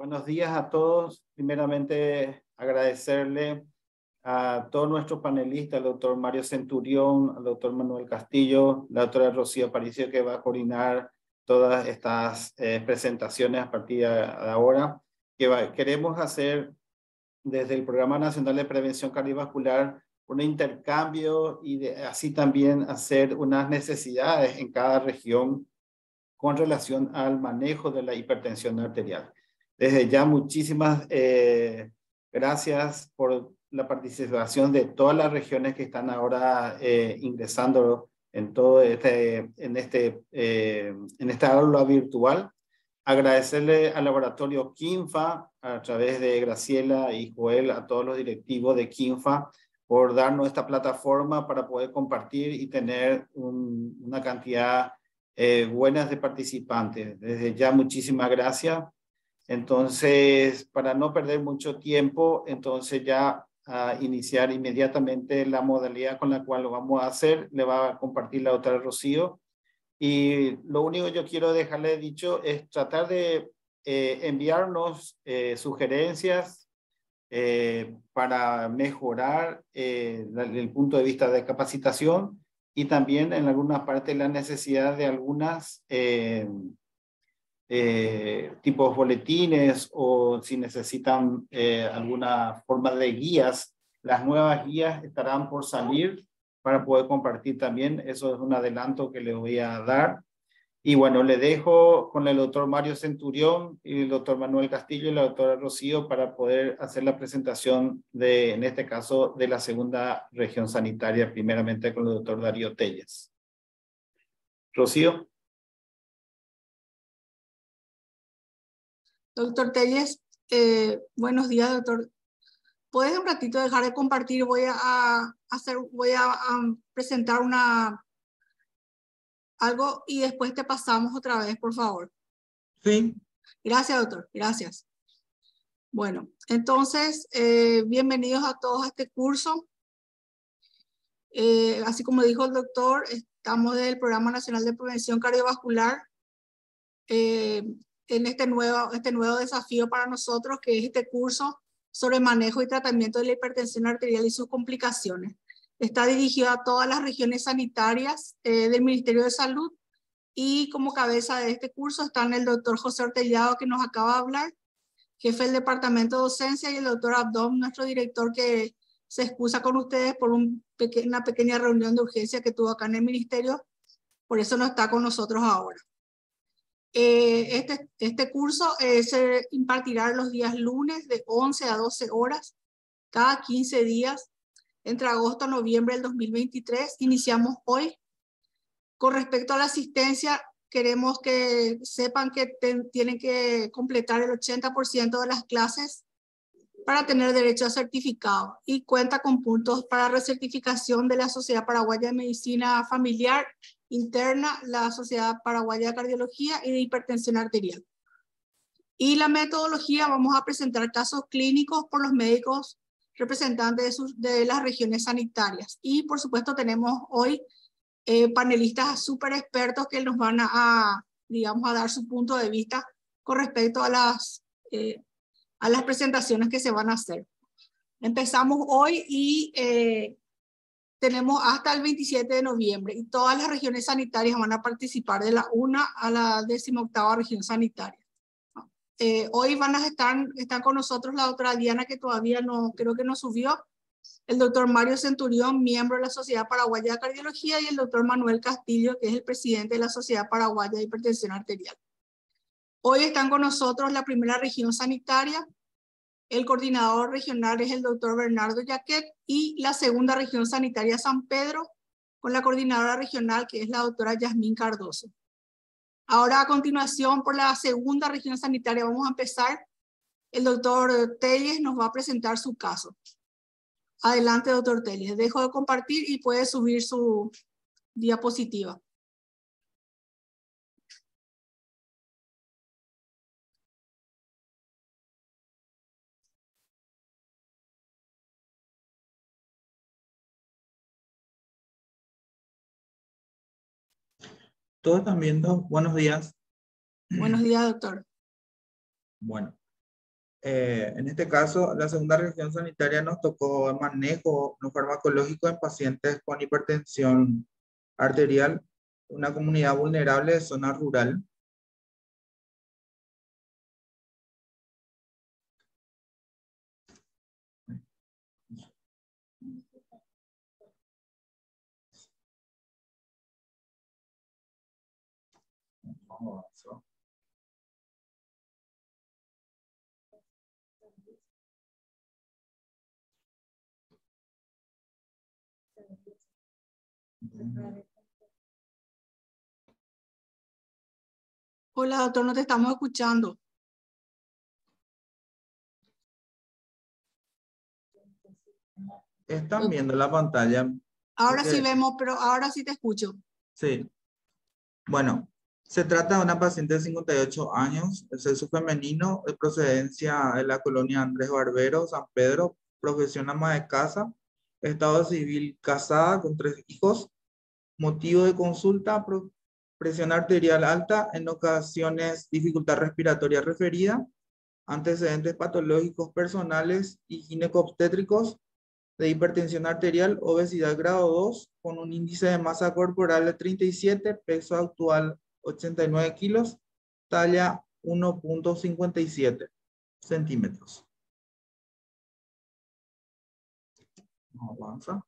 Buenos días a todos. Primeramente, agradecerle a todos nuestros panelistas, al doctor Mario Centurión, al doctor Manuel Castillo, la doctora Rocío Aparicio, que va a coordinar todas estas presentaciones a partir de ahora. Queremos hacer desde el Programa Nacional de Prevención Cardiovascular un intercambio y así también hacer unas necesidades en cada región con relación al manejo de la hipertensión arterial. Desde ya, muchísimas gracias por la participación de todas las regiones que están ahora ingresando en todo en esta aula virtual. Agradecerle al laboratorio KINFA, a través de Graciela y Joel, a todos los directivos de KINFA, por darnos esta plataforma para poder compartir y tener una cantidad buenas de participantes. Desde ya, muchísimas gracias. Entonces, para no perder mucho tiempo, entonces ya a iniciar inmediatamente la modalidad con la cual lo vamos a hacer, le va a compartir la doctora Rocío. Y lo único que yo quiero dejarle dicho es tratar de enviarnos sugerencias para mejorar el punto de vista de capacitación y también en alguna parte la necesidad de algunas tipos boletines o si necesitan alguna forma de guías. Las nuevas guías estarán por salir para poder compartir también. Eso es un adelanto que les voy a dar. Y bueno, le dejo con el doctor Mario Centurión y el doctor Manuel Castillo y la doctora Rocío para poder hacer la presentación de, en este caso, de la segunda región sanitaria, primeramente con el doctor Darío Telles. Rocío. Doctor Telles, buenos días, doctor. ¿Puedes un ratito dejar de compartir? Voy a presentar algo y después te pasamos otra vez, por favor. Sí. Gracias, doctor. Gracias. Bueno, entonces, bienvenidos a todos a este curso. Así como dijo el doctor, estamos del Programa Nacional de Prevención Cardiovascular en este nuevo desafío para nosotros, que es este curso sobre manejo y tratamiento de la hipertensión arterial y sus complicaciones. Está dirigido a todas las regiones sanitarias del Ministerio de Salud y como cabeza de este curso están el doctor José Ortellado, que nos acaba de hablar, jefe del Departamento de Docencia, y el doctor Abdom, nuestro director, que se excusa con ustedes por una pequeña reunión de urgencia que tuvo acá en el Ministerio, por eso no está con nosotros ahora. Este curso se impartirá los días lunes de 11 a 12 horas, cada 15 días, entre agosto a noviembre del 2023. Iniciamos hoy. Con respecto a la asistencia, queremos que sepan que tienen que completar el 80% de las clases para tener derecho a certificado y cuenta con puntos para recertificación de la Sociedad Paraguaya de Medicina Familiar Interna, la Sociedad Paraguaya de Cardiología y de Hipertensión Arterial. Y la metodología, vamos a presentar casos clínicos por los médicos representantes de las regiones sanitarias. Y por supuesto tenemos hoy panelistas súper expertos que nos van digamos, a dar su punto de vista con respecto a las presentaciones que se van a hacer. Empezamos hoy y tenemos hasta el 27 de noviembre y todas las regiones sanitarias van a participar de la 1 a la 18ª región sanitaria. Hoy están con nosotros la doctora Diana, que todavía no, creo que no subió, el doctor Mario Centurión, miembro de la Sociedad Paraguaya de Cardiología, y el doctor Manuel Castillo, que es el presidente de la Sociedad Paraguaya de Hipertensión Arterial. Hoy están con nosotros la primera región sanitaria. El coordinador regional es el doctor Bernardo Yaquet y la segunda región sanitaria San Pedro, con la coordinadora regional, que es la doctora Yasmín Cardoso. Ahora, a continuación, por la segunda región sanitaria vamos a empezar. El doctor Telles nos va a presentar su caso. Adelante, doctor Telles. Dejo de compartir y puede subir su diapositiva. ¿Todos están viendo? Buenos días. Buenos días, doctor. Bueno, En este caso, la segunda región sanitaria nos tocó el manejo no farmacológico en pacientes con hipertensión arterial, una comunidad vulnerable de zona rural. Hola, doctor, no te estamos escuchando. Están viendo la pantalla. Ahora sí Porque, vemos, pero ahora sí te escucho. sí. Bueno, se trata de una paciente de 58 años, de sexo femenino, de procedencia de la colonia Andrés Barbero, San Pedro, profesión ama de casa, estado civil casada con 3 hijos, motivo de consulta, presión arterial alta, en ocasiones dificultad respiratoria referida, antecedentes patológicos personales y ginecobstétricos de hipertensión arterial, obesidad grado 2, con un índice de masa corporal de 37, peso actual 89 kilos, talla 1,57 centímetros. Avanza.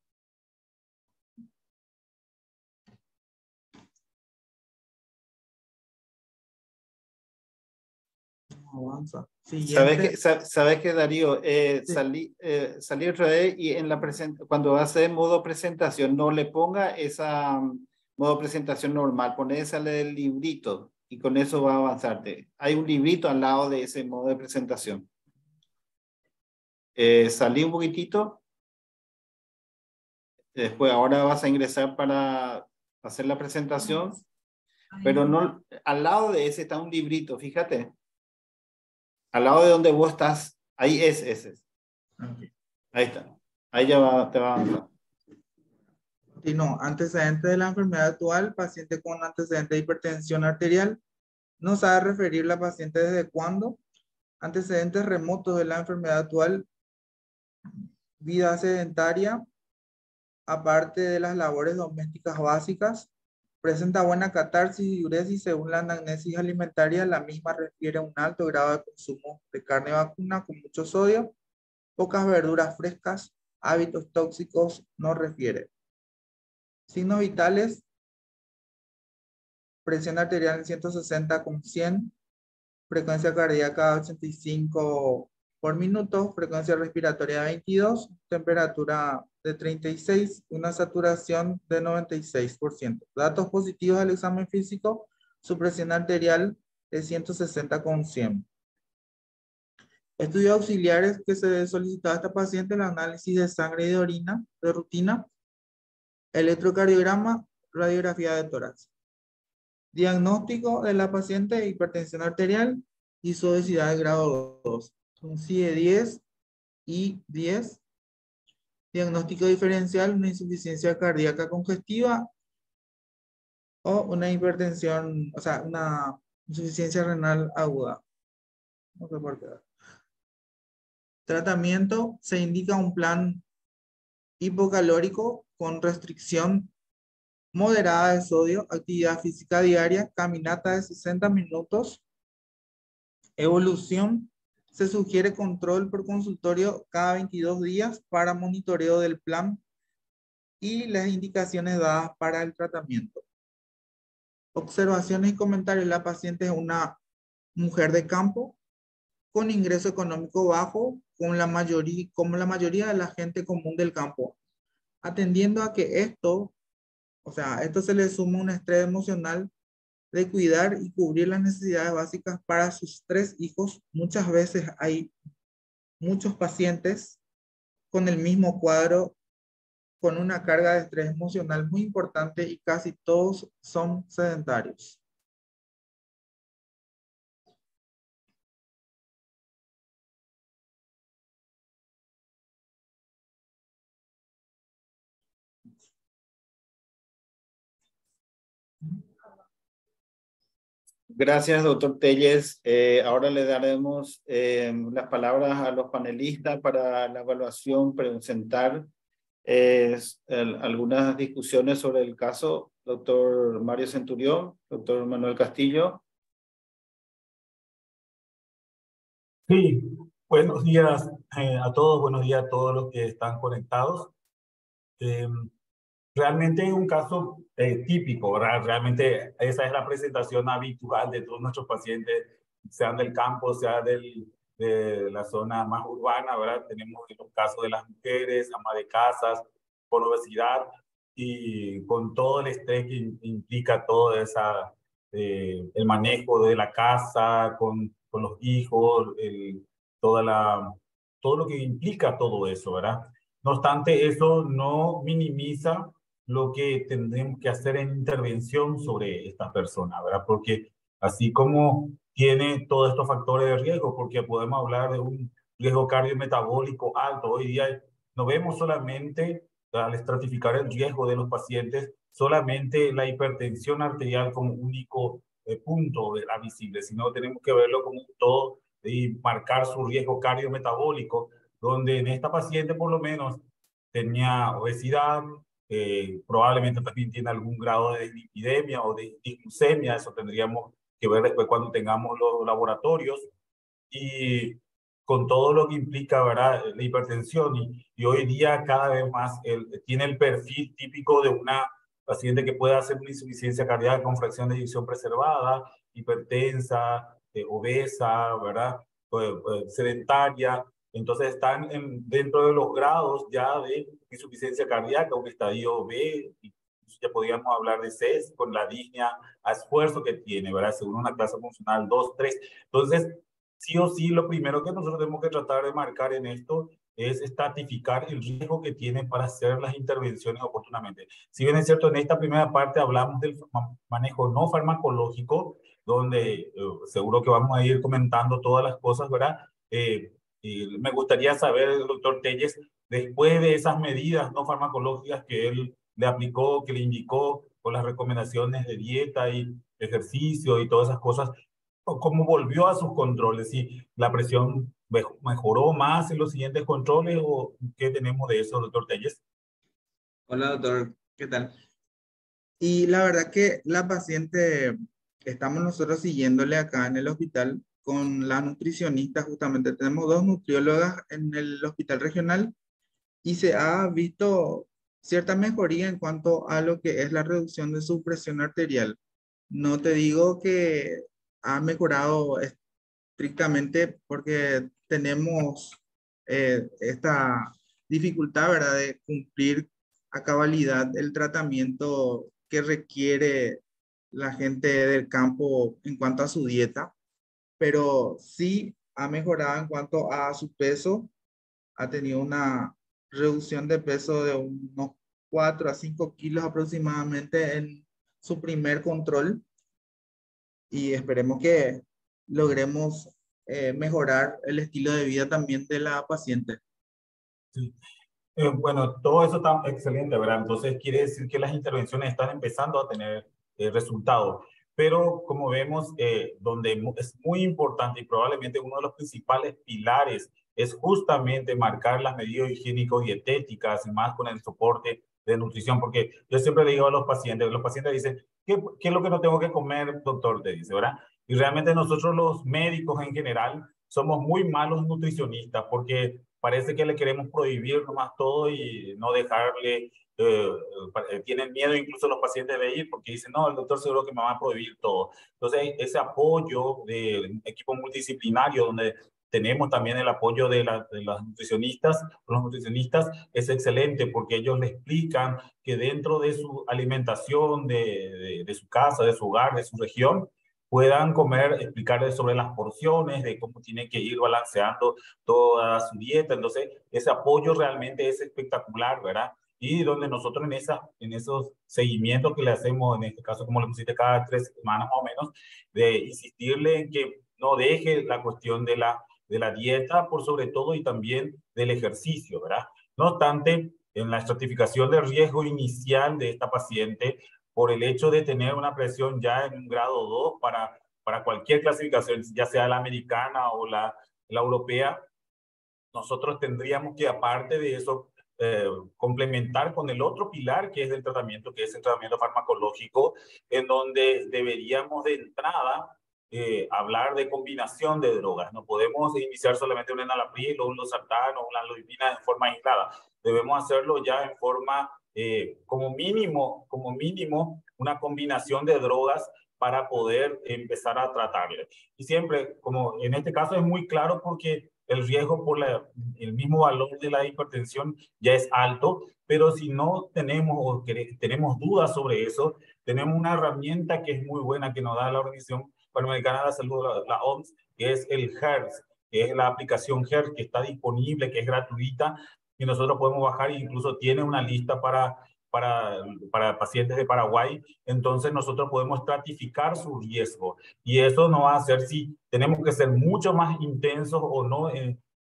Avanza. Siguiente. ¿Sabes qué, Darío? Sí. Salí otra vez y en la cuando hace modo presentación, no le ponga esa modo presentación normal, pone sale del librito y con eso va a avanzarte. Hay un librito al lado de ese modo de presentación. Salí un poquitito, después ahora vas a ingresar para hacer la presentación, pero no, al lado de ese está un librito, fíjate. Al lado de donde vos estás, ahí es ese. Okay. Ahí está. Ahí ya va, te va a avanzar. Continúo. Antecedente de la enfermedad actual, paciente con antecedente de hipertensión arterial. No sabe referir la paciente desde cuándo. Antecedentes remotos de la enfermedad actual, vida sedentaria, aparte de las labores domésticas básicas. Presenta buena catarsis y diuresis según la anamnesis alimentaria. La misma refiere a un alto grado de consumo de carne vacuna con mucho sodio, pocas verduras frescas, hábitos tóxicos no refiere. Signos vitales: presión arterial en 160 con 100, frecuencia cardíaca 85 por minuto, frecuencia respiratoria 22, temperatura de 36, una saturación de 96%. Datos positivos del examen físico: su presión arterial de 160 con 100. Estudios auxiliares que se solicitaba a esta paciente: el análisis de sangre y de orina de rutina, electrocardiograma, radiografía de tórax. Diagnóstico de la paciente: hipertensión arterial y su obesidad de grado 2. Un CIE-10 y 10. Diagnóstico diferencial: una insuficiencia cardíaca congestiva o una hipertensión, o sea, una insuficiencia renal aguda. No sé por qué. Tratamiento: se indica un plan hipocalórico con restricción moderada de sodio, actividad física diaria, caminata de 60 minutos. Evolución: se sugiere control por consultorio cada 22 días para monitoreo del plan y las indicaciones dadas para el tratamiento. Observaciones y comentarios: la paciente es una mujer de campo con ingreso económico bajo, como la mayoría de la gente común del campo, atendiendo a que esto se le suma un estrés emocional de cuidar y cubrir las necesidades básicas para sus 3 hijos. Muchas veces hay muchos pacientes con el mismo cuadro, con una carga de estrés emocional muy importante y casi todos son sedentarios. Gracias, doctor Telles. Ahora le daremos las palabras a los panelistas para la evaluación, presentar algunas discusiones sobre el caso. Doctor Mario Centurión, doctor Manuel Castillo. Sí, buenos días a todos, buenos días a todos los que están conectados. Realmente es un caso típico, ¿verdad? Realmente esa es la presentación habitual de todos nuestros pacientes, sean del campo, sea de la zona más urbana, ¿verdad? Tenemos los casos de las mujeres, amas de casas, con obesidad y con todo el estrés que implica todo esa, el manejo de la casa, con los hijos, todo lo que implica todo eso, ¿verdad? No obstante, eso no minimiza lo que tendremos que hacer en intervención sobre esta persona, ¿verdad? Porque así como tiene todos estos factores de riesgo, porque podemos hablar de un riesgo cardiometabólico alto, hoy día no vemos solamente, al estratificar el riesgo de los pacientes, solamente la hipertensión arterial como único punto visible, sino tenemos que verlo como un todo y marcar su riesgo cardiometabólico, donde en esta paciente por lo menos tenía obesidad, probablemente también tiene algún grado de dislipidemia o de disglucemia, eso tendríamos que ver después cuando tengamos los laboratorios, y con todo lo que implica, ¿verdad?, la hipertensión, y hoy día cada vez más tiene el perfil típico de una paciente que puede hacer una insuficiencia cardíaca con fracción de eyección preservada, hipertensa, obesa, ¿verdad?, sedentaria. Entonces están dentro de los grados ya de insuficiencia cardíaca, un estadio B, y ya podríamos hablar de CES con la disnea a esfuerzo que tiene, ¿verdad? Según una clase funcional 2, 3. Entonces, sí o sí, lo primero que nosotros tenemos que tratar de marcar en esto es estratificar el riesgo que tiene para hacer las intervenciones oportunamente. Si bien es cierto, en esta primera parte hablamos del manejo no farmacológico, donde seguro que vamos a ir comentando todas las cosas, ¿verdad? Y me gustaría saber, doctor Telles, después de esas medidas no farmacológicas que él le aplicó, que le indicó, con las recomendaciones de dieta y ejercicio y todas esas cosas, ¿cómo volvió a sus controles? ¿Si la presión mejoró más en los siguientes controles o qué tenemos de eso, doctor Telles? Hola, doctor, ¿qué tal? Y la verdad que la paciente, estamos nosotros siguiéndole acá en el hospital con la nutricionista, justamente tenemos 2 nutriólogas en el hospital regional y se ha visto cierta mejoría en cuanto a lo que es la reducción de su presión arterial. No te digo que ha mejorado estrictamente porque tenemos esta dificultad, ¿verdad?, de cumplir a cabalidad el tratamiento que requiere la gente del campo en cuanto a su dieta, pero sí ha mejorado en cuanto a su peso, ha tenido una reducción de peso de unos 4 a 5 kilos aproximadamente en su primer control y esperemos que logremos mejorar el estilo de vida también de la paciente. Sí. Bueno, todo eso está excelente, ¿verdad? Entonces quiere decir que las intervenciones están empezando a tener resultados. Pero como vemos, donde es muy importante y probablemente uno de los principales pilares es justamente marcar las medidas higiénico-dietéticas y más con el soporte de nutrición, porque yo siempre le digo a los pacientes dicen, ¿qué es lo que no tengo que comer, doctor? Te dice, ¿verdad? Y realmente nosotros los médicos en general somos muy malos nutricionistas porque parece que le queremos prohibir nomás todo y no dejarle, tienen miedo incluso los pacientes de ir porque dicen, no, el doctor seguro que me va a prohibir todo. Entonces, ese apoyo del equipo multidisciplinario donde tenemos también el apoyo de los nutricionistas es excelente porque ellos le explican que dentro de su alimentación, de su casa, de su hogar, de su región, puedan comer, explicarles sobre las porciones, de cómo tiene que ir balanceando toda su dieta. Entonces, ese apoyo realmente es espectacular, ¿verdad? Y donde nosotros en esos seguimientos que le hacemos, en este caso, como le pusiste, cada 3 semanas más o menos, de insistirle en que no deje la cuestión de la dieta por sobre todo y también del ejercicio, ¿verdad? No obstante, en la estratificación de riesgo inicial de esta paciente, por el hecho de tener una presión ya en un grado 2 para para cualquier clasificación, ya sea la americana o la europea, nosotros tendríamos que, aparte de eso, complementar con el otro pilar que es del tratamiento, que es el tratamiento farmacológico, en donde deberíamos de entrada hablar de combinación de drogas. No podemos iniciar solamente un enalapril o un losartán o una lodipina en forma aislada. Debemos hacerlo ya en forma, como mínimo, una combinación de drogas para poder empezar a tratarle. Y siempre, como en este caso es muy claro porque el riesgo por el mismo valor de la hipertensión ya es alto, pero si no tenemos o tenemos dudas sobre eso, tenemos una herramienta que es muy buena que nos da la Organización Panamericana de la Salud, la OMS, que es el HERS, que es la aplicación HERS que está disponible, que es gratuita, y nosotros podemos bajar e incluso tiene una lista para pacientes de Paraguay. Entonces nosotros podemos estratificar su riesgo y eso nos va a hacer si tenemos que ser mucho más intensos o no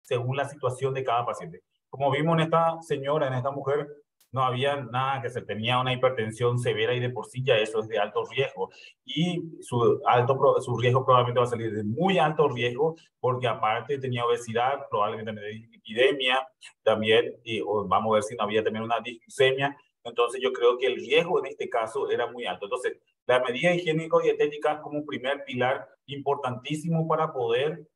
según la situación de cada paciente. Como vimos en esta señora, en esta mujer, no había nada que se tenía una hipertensión severa y de por sí ya eso es de alto riesgo. Y su riesgo probablemente va a salir de muy alto riesgo porque aparte tenía obesidad, probablemente tenía epidemia también, y vamos a ver si no había también una disglucemia. Entonces yo creo que el riesgo en este caso era muy alto. Entonces la medida higiénico-dietética es como un primer pilar importantísimo para poder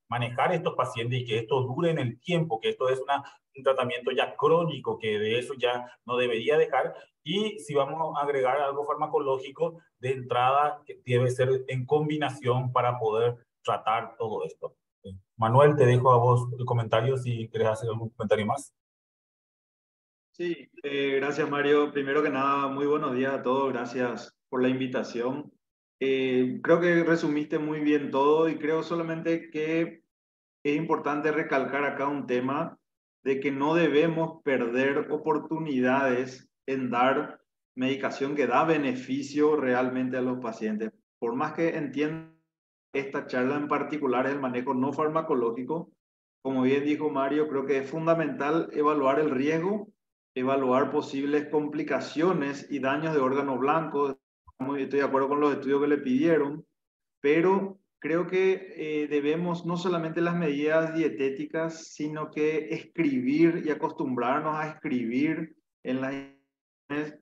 manejar estos pacientes y que esto dure en el tiempo, que esto es un tratamiento ya crónico, que de eso ya no debería dejar. Y si vamos a agregar algo farmacológico, de entrada que debe ser en combinación para poder tratar todo esto. Manuel, te dejo a vos el comentario si querés hacer algún comentario más. Sí, gracias Mario. Primero que nada, muy buenos días a todos. Gracias por la invitación. Creo que resumiste muy bien todo y creo solamente que es importante recalcar acá un tema de que no debemos perder oportunidades en dar medicación que da beneficio realmente a los pacientes. Por más que entienda esta charla en particular, el manejo no farmacológico, como bien dijo Mario, creo que es fundamental evaluar el riesgo, evaluar posibles complicaciones y daños de órgano blanco. Estoy de acuerdo con los estudios que le pidieron, pero creo que debemos no solamente las medidas dietéticas, sino que escribir y acostumbrarnos a escribir en las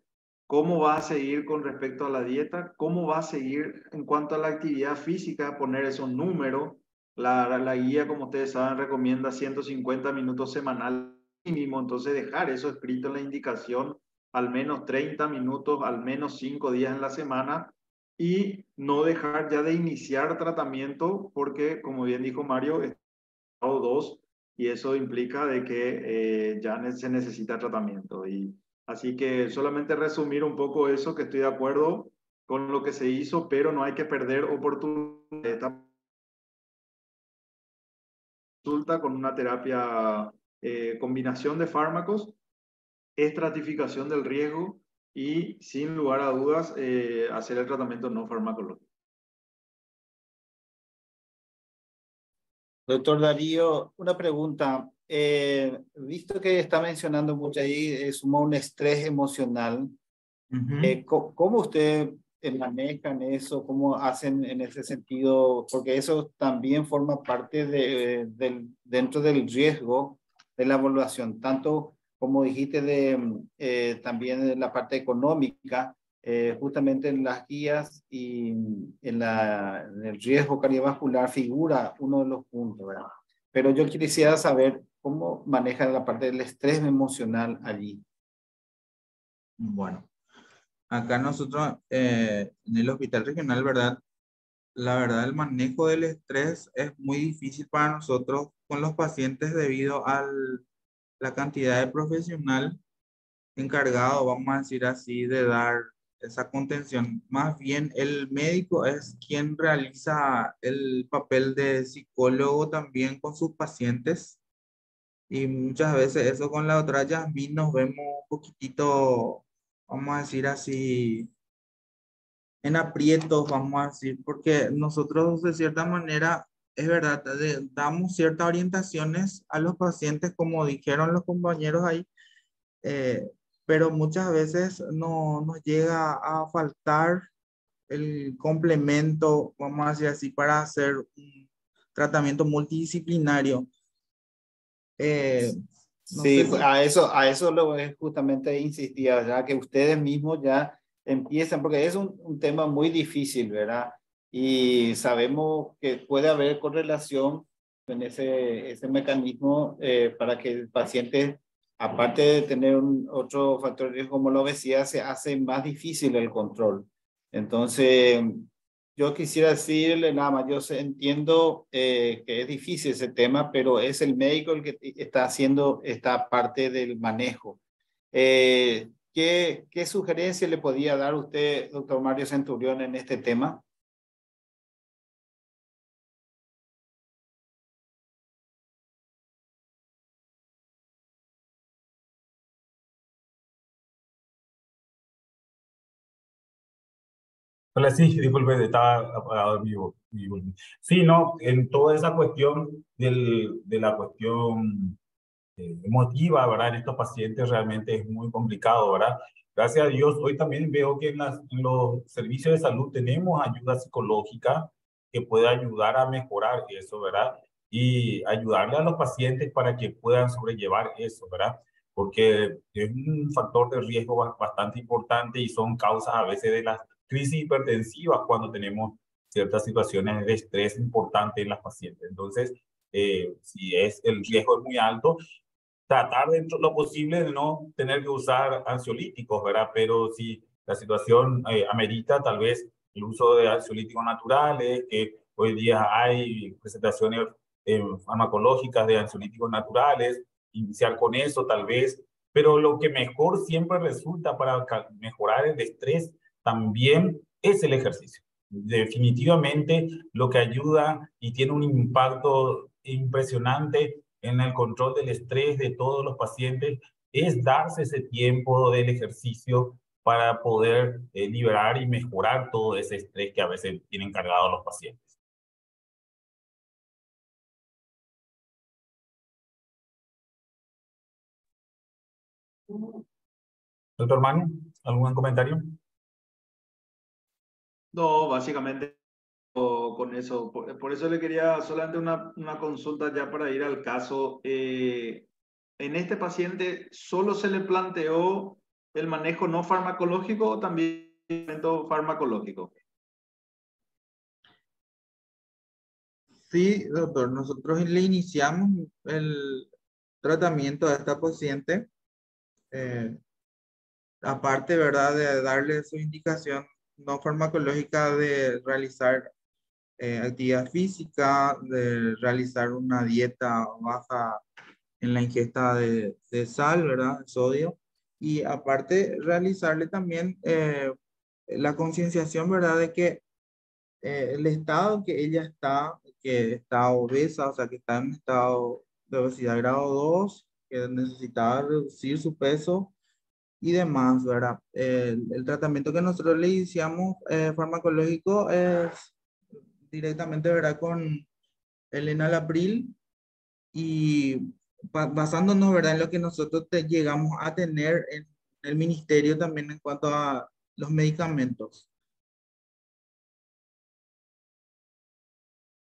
cómo va a seguir con respecto a la dieta, cómo va a seguir en cuanto a la actividad física, poner esos números. La guía, como ustedes saben, recomienda 150 minutos semanal mínimo, entonces dejar eso escrito en la indicación, al menos 30 minutos, al menos 5 días en la semana, y no dejar ya de iniciar tratamiento porque, como bien dijo Mario, es grado 2 y eso implica de que ya se necesita tratamiento. Y así que solamente resumir un poco eso, que estoy de acuerdo con lo que se hizo, pero no hay que perder oportunidad. Esta consulta con una terapia, combinación de fármacos, estratificación del riesgo y sin lugar a dudas hacer el tratamiento no farmacológico. Doctor Darío, una pregunta. Visto que está mencionando mucho ahí, sumó un estrés emocional. ¿Cómo usted manejan eso? ¿Cómo hacen en ese sentido? Porque eso también forma parte dentro del riesgo de la evaluación, tanto como dijiste también de la parte económica, justamente en las guías y en el riesgo cardiovascular figura uno de los puntos, ¿verdad? Pero yo quisiera saber cómo manejan la parte del estrés emocional allí. Bueno, acá nosotros en el hospital regional, ¿verdad? La verdad, el manejo del estrés es muy difícil para nosotros con los pacientes debido a la cantidad de profesional encargado, vamos a decir así, de dar esa contención. Más bien, el médico es quien realiza el papel de psicólogo también con sus pacientes. Y muchas veces eso con la doctora Yasmín nos vemos un poquitito, vamos a decir así, en aprietos, vamos a decir, porque nosotros de cierta manera, es verdad, damos ciertas orientaciones a los pacientes, como dijeron los compañeros ahí, pero muchas veces no nos llega a faltar el complemento, vamos a decir así, para hacer un tratamiento multidisciplinario. No Sí, sé si a eso lo es justamente insistía, ya que ustedes mismos ya empiezan, porque es un tema muy difícil, ¿verdad? Y sabemos que puede haber correlación en ese mecanismo para que el paciente, aparte de tener otro factor de riesgo como la obesidad, se hace más difícil el control. Entonces, yo quisiera decirle nada más, entiendo que es difícil ese tema, pero es el médico el que está haciendo esta parte del manejo. ¿Qué sugerencia le podía dar usted, doctor Mario Centurión, en este tema? Hola, sí, disculpe, estaba apagado mi volumen. Sí, no, en toda esa cuestión de la cuestión emotiva, ¿verdad? En estos pacientes realmente es muy complicado, ¿verdad? Gracias a Dios, hoy también veo que en los servicios de salud tenemos ayuda psicológica que puede ayudar a mejorar eso, ¿verdad? Y ayudarle a los pacientes para que puedan sobrellevar eso, ¿verdad? Porque es un factor de riesgo bastante importante y son causas a veces de las crisis hipertensivas cuando tenemos ciertas situaciones de estrés importante en las pacientes. Entonces, si es el riesgo es muy alto, tratar dentro de lo posible de no tener que usar ansiolíticos, ¿verdad? Pero si la situación amerita tal vez el uso de ansiolíticos naturales, que hoy día hay presentaciones farmacológicas de ansiolíticos naturales, iniciar con eso tal vez, pero lo que mejor siempre resulta para mejorar el estrés también es el ejercicio. Definitivamente lo que ayuda y tiene un impacto impresionante en el control del estrés de todos los pacientes es darse ese tiempo del ejercicio para poder liberar y mejorar todo ese estrés que a veces tienen cargado los pacientes. Doctor Manu, ¿algún comentario? No, básicamente con eso. Por eso le quería solamente una consulta ya para ir al caso. ¿En este paciente solo se le planteó el manejo no farmacológico o también el tratamiento farmacológico? sí, doctor, nosotros le iniciamos el tratamiento a esta paciente, eh, aparte, ¿verdad?, de darle su indicación no farmacológica de realizar actividad física, de realizar una dieta baja en la ingesta de sal, ¿verdad?, sodio, y aparte realizarle también la concienciación, ¿verdad?, de que el estado que ella está, que está obesa, o sea, que está en estado de obesidad grado 2, que necesitaba reducir su peso y demás, ¿verdad? El tratamiento que nosotros le iniciamos farmacológico es directamente, ¿verdad?, con el enalapril y basándonos, ¿verdad?, en lo que nosotros llegamos a tener en el ministerio también en cuanto a los medicamentos.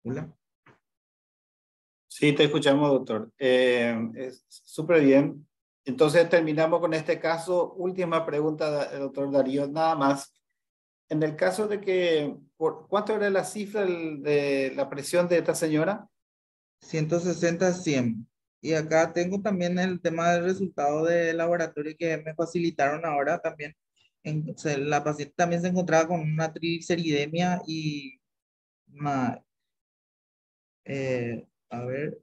Hola. Sí, te escuchamos, doctor. Es súper bien. Entonces terminamos con este caso. Última pregunta, doctor Darío, nada más. En el caso de que, ¿cuánto era la cifra de la presión de esta señora? 160-100. Y acá tengo también el tema del resultado de laboratorio que me facilitaron ahora también. La paciente también se encontraba con una trigliceridemia y una, a ver,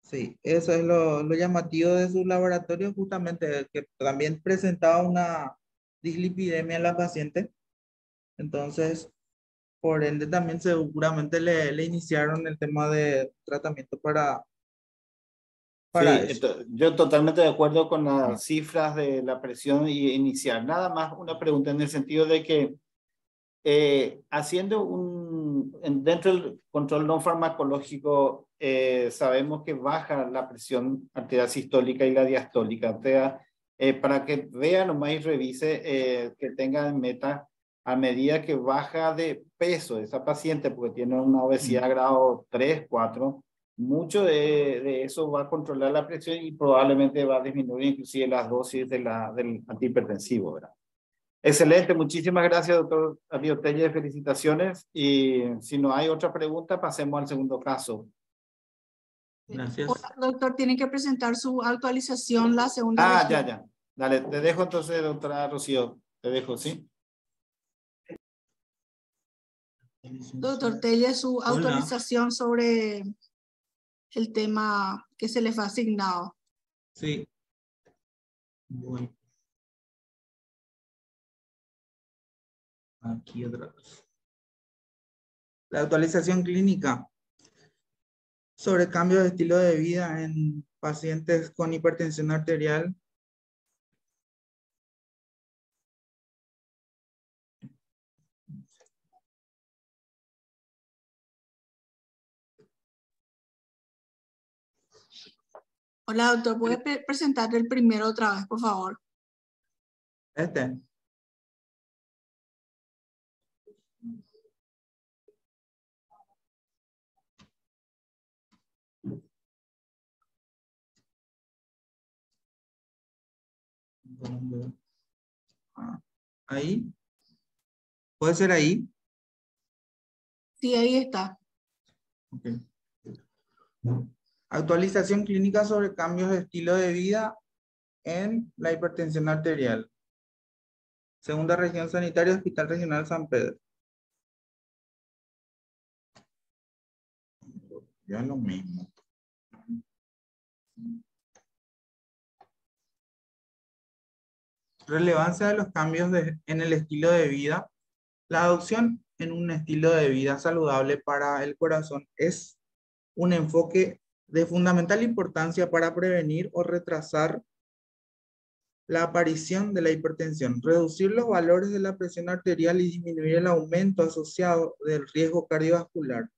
sí, eso es lo llamativo de su laboratorio, justamente que también presentaba una dislipidemia en la paciente. Entonces, por ende, también seguramente le iniciaron el tema de tratamiento Sí, para eso. yo totalmente de acuerdo con las cifras de la presión inicial. Nada más una pregunta en el sentido de que haciendo dentro del control no farmacológico, sabemos que baja la presión arterial sistólica y la diastólica. O sea, para que vea nomás y revise, que tenga en meta a medida que baja de peso esa paciente, porque tiene una obesidad grado 3, 4, mucho de eso va a controlar la presión y probablemente va a disminuir inclusive las dosis del antihipertensivo, ¿verdad? Excelente, muchísimas gracias, doctor Darío Telle, felicitaciones. Y si no hay otra pregunta, pasemos al segundo caso. Gracias. Hola, doctor, tiene que presentar su actualización, la segunda región. Ya. Dale, te dejo entonces, doctora Rocío. Te dejo, ¿sí? Doctor Telle, su autorización sobre el tema que se le fue asignado. Sí. Bueno. Aquí otra vez. La actualización clínica sobre cambios de estilo de vida en pacientes con hipertensión arterial. Hola, doctor, ¿puede presentar el primero otra vez, por favor? Ahí. ¿Puede ser ahí? Sí, ahí está. Okay. Actualización clínica sobre cambios de estilo de vida en la hipertensión arterial. Segunda región sanitaria, Hospital Regional San Pedro. Ya lo mismo. Relevancia de los cambios en el estilo de vida. La adopción en un estilo de vida saludable para el corazón es un enfoque de fundamental importancia para prevenir o retrasar la aparición de la hipertensión, reducir los valores de la presión arterial y disminuir el aumento asociado del riesgo cardiovascular.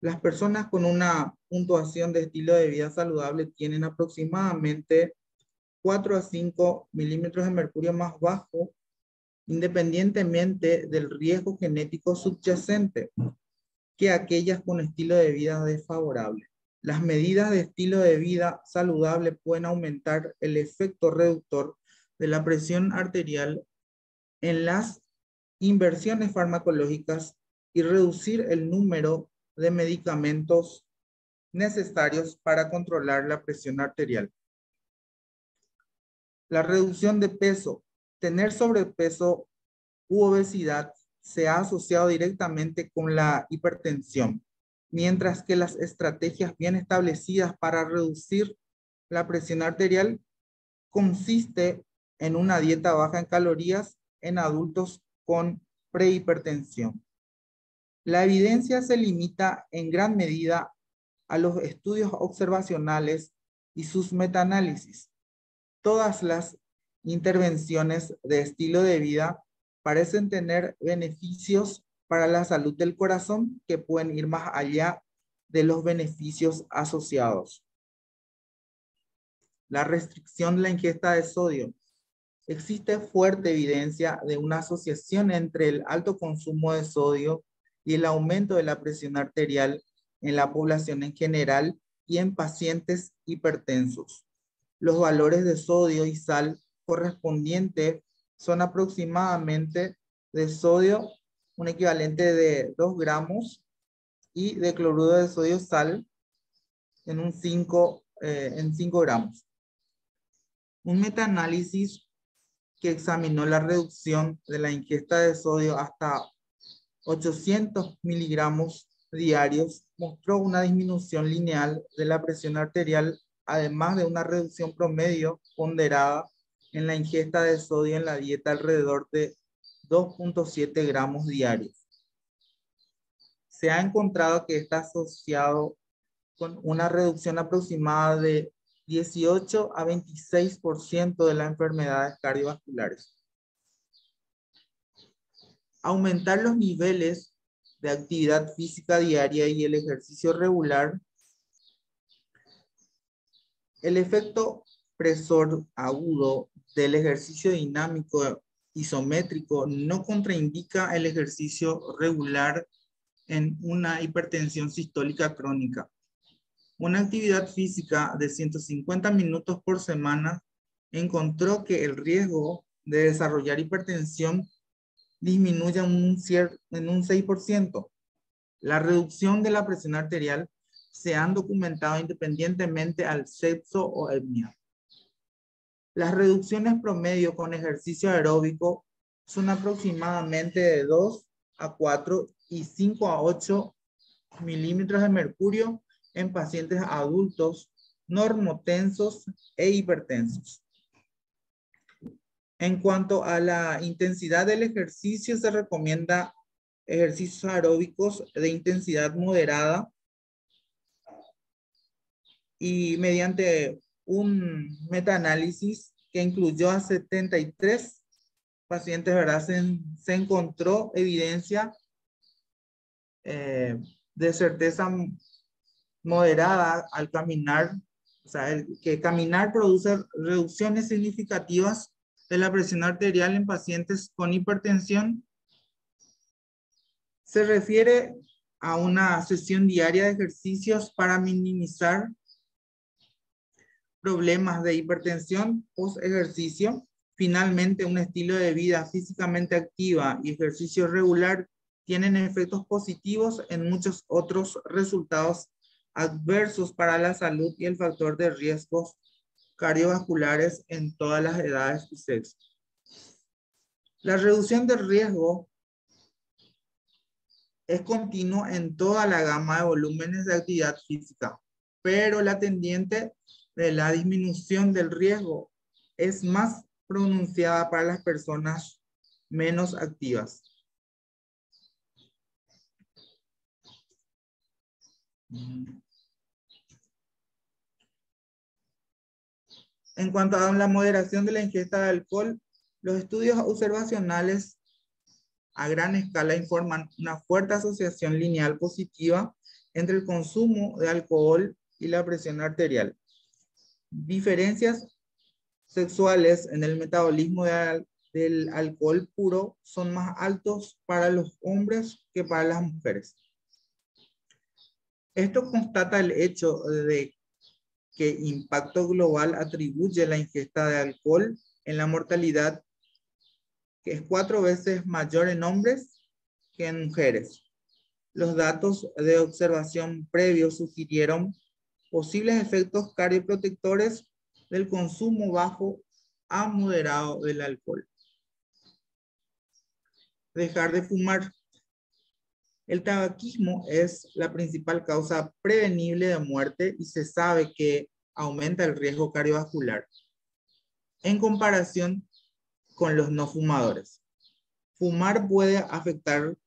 Las personas con una puntuación de estilo de vida saludable tienen aproximadamente 4 a 5 milímetros de mercurio más bajo, independientemente del riesgo genético subyacente, que aquellas con estilo de vida desfavorable. Las medidas de estilo de vida saludable pueden aumentar el efecto reductor de la presión arterial en las inversiones farmacológicas y reducir el número de medicamentos necesarios para controlar la presión arterial. La reducción de peso. Tener sobrepeso u obesidad se ha asociado directamente con la hipertensión, mientras que las estrategias bien establecidas para reducir la presión arterial consiste en una dieta baja en calorías en adultos con prehipertensión. La evidencia se limita en gran medida a los estudios observacionales y sus metaanálisis. Todas las intervenciones de estilo de vida parecen tener beneficios para la salud del corazón que pueden ir más allá de los beneficios asociados. La restricción de la ingesta de sodio. Existe fuerte evidencia de una asociación entre el alto consumo de sodio y el aumento de la presión arterial en la población en general y en pacientes hipertensos. Los valores de sodio y sal correspondientes son aproximadamente de sodio, un equivalente de 2 gramos, y de cloruro de sodio sal en 5 gramos. Un metaanálisis que examinó la reducción de la ingesta de sodio hasta 800 miligramos diarios mostró una disminución lineal de la presión arterial, además de una reducción promedio ponderada en la ingesta de sodio en la dieta alrededor de 2.7 gramos diarios. Se ha encontrado que está asociado con una reducción aproximada de 18 a 26% de las enfermedades cardiovasculares. Aumentar los niveles de actividad física diaria y el ejercicio regular. El efecto presor agudo del ejercicio dinámico isométrico no contraindica el ejercicio regular en una hipertensión sistólica crónica. Una actividad física de 150 minutos por semana encontró que el riesgo de desarrollar hipertensión disminuye en un 6%. La reducción de la presión arterial se han documentado independientemente al sexo o etnia. Las reducciones promedio con ejercicio aeróbico son aproximadamente de 2 a 4 y 5 a 8 milímetros de mercurio en pacientes adultos, normotensos e hipertensos. En cuanto a la intensidad del ejercicio, se recomienda ejercicios aeróbicos de intensidad moderada y mediante un metaanálisis que incluyó a 73 pacientes, ¿verdad? Se encontró evidencia de certeza moderada al caminar, o sea, que caminar produce reducciones significativas de la presión arterial en pacientes con hipertensión. Se refiere a una sesión diaria de ejercicios para minimizar problemas de hipertensión post ejercicio. Finalmente, un estilo de vida físicamente activa y ejercicio regular tienen efectos positivos en muchos otros resultados adversos para la salud y el factor de riesgos cardiovasculares en todas las edades y sexos. La reducción del riesgo es continua en toda la gama de volúmenes de actividad física, pero la tendiente de la disminución del riesgo es más pronunciada para las personas menos activas. En cuanto a la moderación de la ingesta de alcohol, los estudios observacionales a gran escala informan una fuerte asociación lineal positiva entre el consumo de alcohol y la presión arterial. Diferencias sexuales en el metabolismo del alcohol puro son más altos para los hombres que para las mujeres. Esto constata el hecho de que impacto global atribuye la ingesta de alcohol en la mortalidad, que es 4 veces mayor en hombres que en mujeres. Los datos de observación previos sugirieron posibles efectos cardioprotectores del consumo bajo a moderado del alcohol. Dejar de fumar. El tabaquismo es la principal causa prevenible de muerte y se sabe que aumenta el riesgo cardiovascular en comparación con los no fumadores. Fumar puede afectar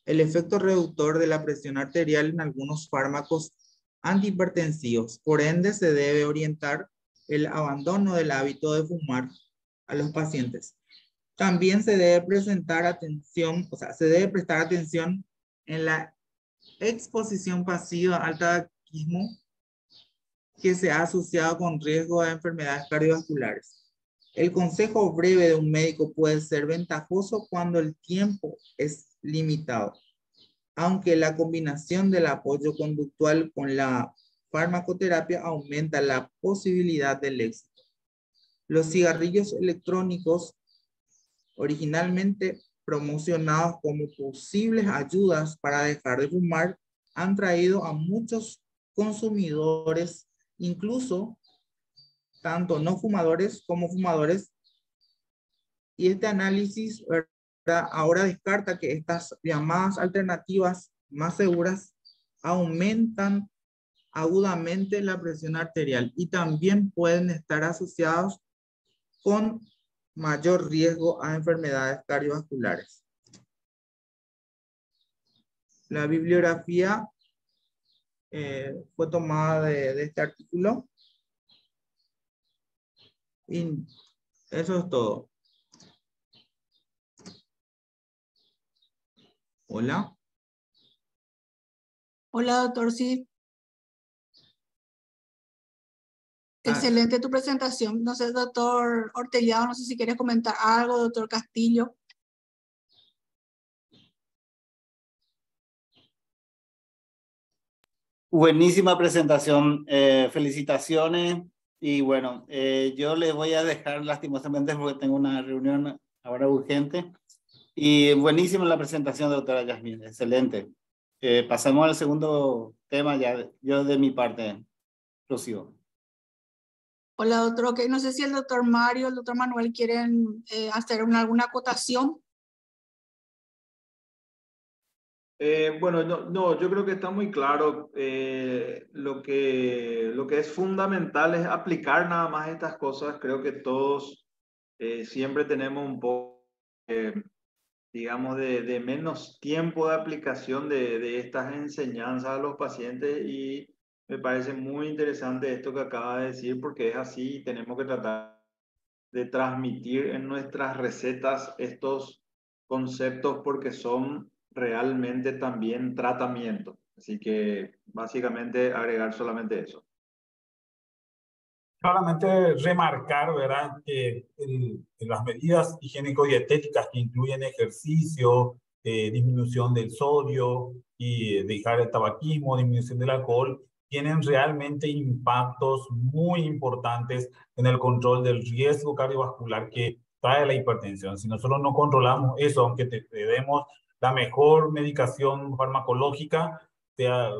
el efecto reductor de la presión arterial en algunos fármacos antihipertensivos. Por ende, se debe orientar el abandono del hábito de fumar a los pacientes. También se debe prestar atención en la exposición pasiva al tabaquismo que se ha asociado con riesgo de enfermedades cardiovasculares. El consejo breve de un médico puede ser ventajoso cuando el tiempo es limitado, aunque la combinación del apoyo conductual con la farmacoterapia aumenta la posibilidad del éxito. Los cigarrillos electrónicos, originalmente promocionados como posibles ayudas para dejar de fumar, han traído a muchos consumidores, incluso tanto no fumadores como fumadores, y este análisis, ¿verdad?, ahora descarta que estas llamadas alternativas más seguras aumentan agudamente la presión arterial y también pueden estar asociados con mayor riesgo a enfermedades cardiovasculares. La bibliografía fue tomada de este artículo. Y eso es todo. Hola. Hola, doctor, sí. Excelente tu presentación. No sé, doctor Ortellado, no sé si quieres comentar algo, doctor Castillo. Buenísima presentación, felicitaciones. Y bueno, yo les voy a dejar lastimosamente porque tengo una reunión ahora urgente. Y buenísima la presentación, doctora Yasmín, excelente. Pasamos al segundo tema ya, yo de mi parte, Rocío. Hola, doctor. Okay. No sé si el doctor Mario, el doctor Manuel quieren hacer alguna acotación. Bueno, no, yo creo que está muy claro. Lo que es fundamental es aplicar nada más estas cosas. Creo que todos siempre tenemos un poco, digamos, de menos tiempo de aplicación de estas enseñanzas a los pacientes, y me parece muy interesante esto que acaba de decir, porque es así y tenemos que tratar de transmitir en nuestras recetas estos conceptos porque son realmente también tratamiento. Así que básicamente agregar solamente eso. Solamente remarcar, ¿verdad?, que las medidas higiénico-dietéticas que incluyen ejercicio, disminución del sodio y dejar el tabaquismo, disminución del alcohol, tienen realmente impactos muy importantes en el control del riesgo cardiovascular que trae la hipertensión. Si nosotros no controlamos eso, aunque te demos la mejor medicación farmacológica, sea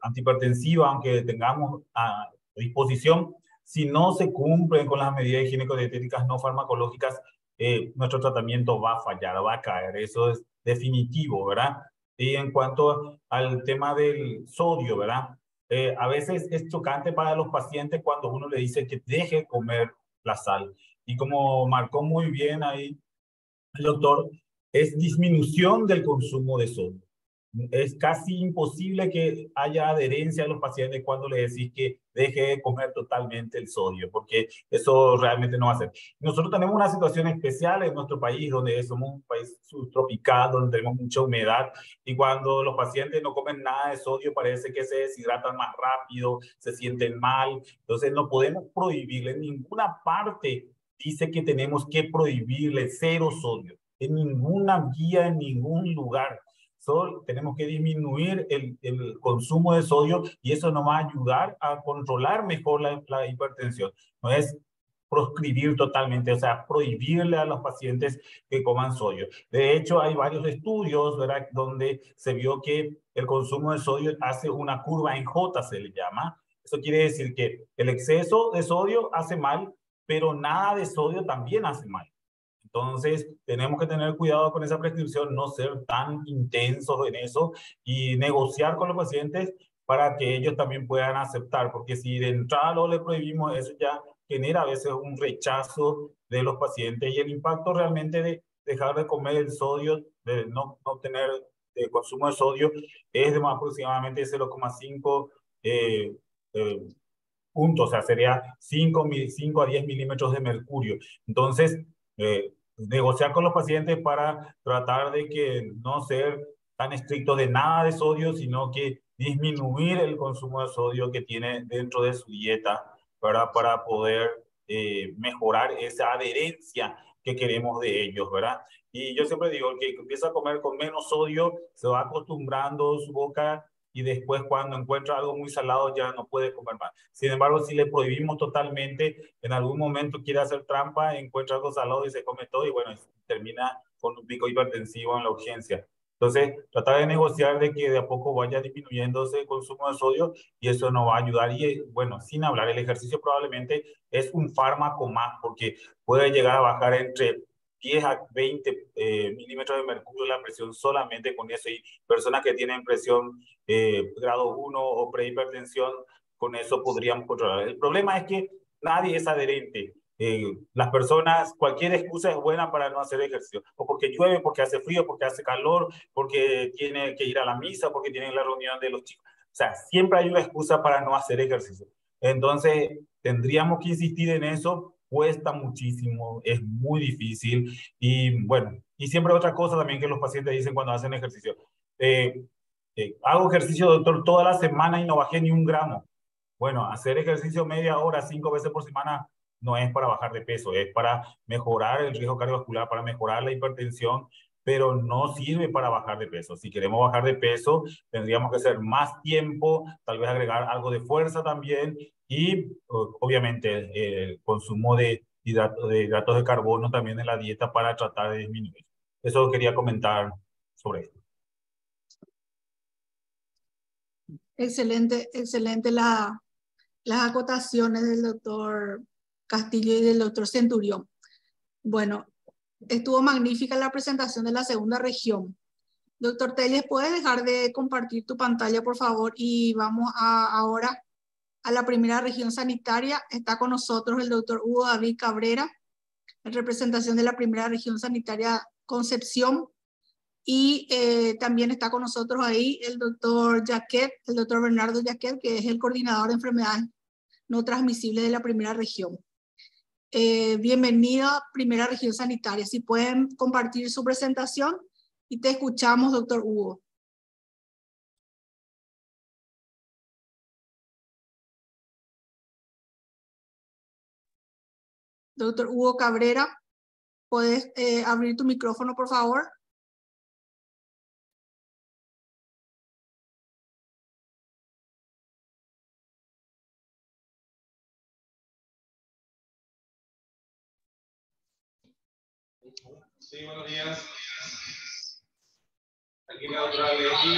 antihipertensiva, aunque tengamos a disposición, si no se cumplen con las medidas higiénico-dietéticas no farmacológicas, nuestro tratamiento va a fallar, va a caer. Eso es definitivo, ¿verdad? Y en cuanto al tema del sodio, ¿verdad? A veces es chocante para los pacientes cuando uno le dice que deje comer la sal. Y como marcó muy bien ahí el doctor, es disminución del consumo de sodio. Es casi imposible que haya adherencia a los pacientes cuando le decís que deje de comer totalmente el sodio, porque eso realmente no va a ser. Nosotros tenemos una situación especial en nuestro país, donde somos un país subtropical, donde tenemos mucha humedad, y cuando los pacientes no comen nada de sodio, parece que se deshidratan más rápido, se sienten mal. Entonces no podemos prohibirle en ninguna parte. Dice que tenemos que prohibirle cero sodio, en ninguna guía, en ningún lugar. Solo tenemos que disminuir el consumo de sodio, y eso nos va a ayudar a controlar mejor la hipertensión. No es proscribir totalmente, o sea, prohibirle a los pacientes que coman sodio. De hecho, hay varios estudios, ¿verdad?, donde se vio que el consumo de sodio hace una curva en J, se le llama. Eso quiere decir que el exceso de sodio hace mal, pero nada de sodio también hace mal. Entonces, tenemos que tener cuidado con esa prescripción, no ser tan intensos en eso y negociar con los pacientes para que ellos también puedan aceptar, porque si de entrada lo le prohibimos, eso ya genera a veces un rechazo de los pacientes, y el impacto realmente de dejar de comer el sodio, de no tener consumo de sodio, es de más aproximadamente 0,5 puntos, o sea, sería 5 a 10 milímetros de mercurio. Entonces, negociar con los pacientes para tratar de que no ser tan estrictos de nada de sodio, sino que disminuir el consumo de sodio que tiene dentro de su dieta para poder mejorar esa adherencia que queremos de ellos, ¿verdad? Y yo siempre digo, el que empieza a comer con menos sodio se va acostumbrando su boca, y después cuando encuentra algo muy salado ya no puede comer más. Sin embargo, si le prohibimos totalmente, en algún momento quiere hacer trampa, encuentra algo salado y se come todo, y bueno, termina con un pico hipertensivo en la urgencia. Entonces, tratar de negociar de que de a poco vaya disminuyéndose el consumo de sodio, y eso nos va a ayudar. Y bueno, sin hablar, el ejercicio probablemente es un fármaco más, porque puede llegar a bajar entre 10 a 20 milímetros de mercurio la presión solamente con eso, y personas que tienen presión grado 1 o prehipertensión, con eso podríamos controlar. El problema es que nadie es adherente. Las personas, cualquier excusa es buena para no hacer ejercicio, o porque llueve, porque hace frío, porque hace calor, porque tiene que ir a la misa, porque tiene la reunión de los chicos. O sea, siempre hay una excusa para no hacer ejercicio. Entonces, tendríamos que insistir en eso. Cuesta muchísimo, es muy difícil, y bueno, y siempre otra cosa también que los pacientes dicen cuando hacen ejercicio. Hago ejercicio, doctor, toda la semana y no bajé ni 1 gramo. Bueno, hacer ejercicio media hora, 5 veces por semana, no es para bajar de peso, es para mejorar el riesgo cardiovascular, para mejorar la hipertensión, pero no sirve para bajar de peso. Si queremos bajar de peso, tendríamos que hacer más tiempo, tal vez agregar algo de fuerza también y obviamente el consumo de hidratos de carbono también en la dieta para tratar de disminuir. Eso quería comentar sobre esto. Excelente, excelente las acotaciones del doctor Castillo y del doctor Centurión. Bueno, estuvo magnífica la presentación de la segunda región. Doctor Telles, ¿puedes dejar de compartir tu pantalla, por favor? Y vamos ahora a la primera región sanitaria. Está con nosotros el doctor Hugo David Cabrera, en representación de la primera región sanitaria Concepción. Y también está con nosotros ahí el doctor Jaquet, el doctor Bernardo Jaquet, que es el coordinador de enfermedades no transmisibles de la primera región. Bienvenido a primera región sanitaria. Si pueden compartir su presentación y te escuchamos, doctor Hugo. Doctor Hugo Cabrera, ¿puedes abrir tu micrófono, por favor? Sí, buenos días. Aquí la doctora Leti.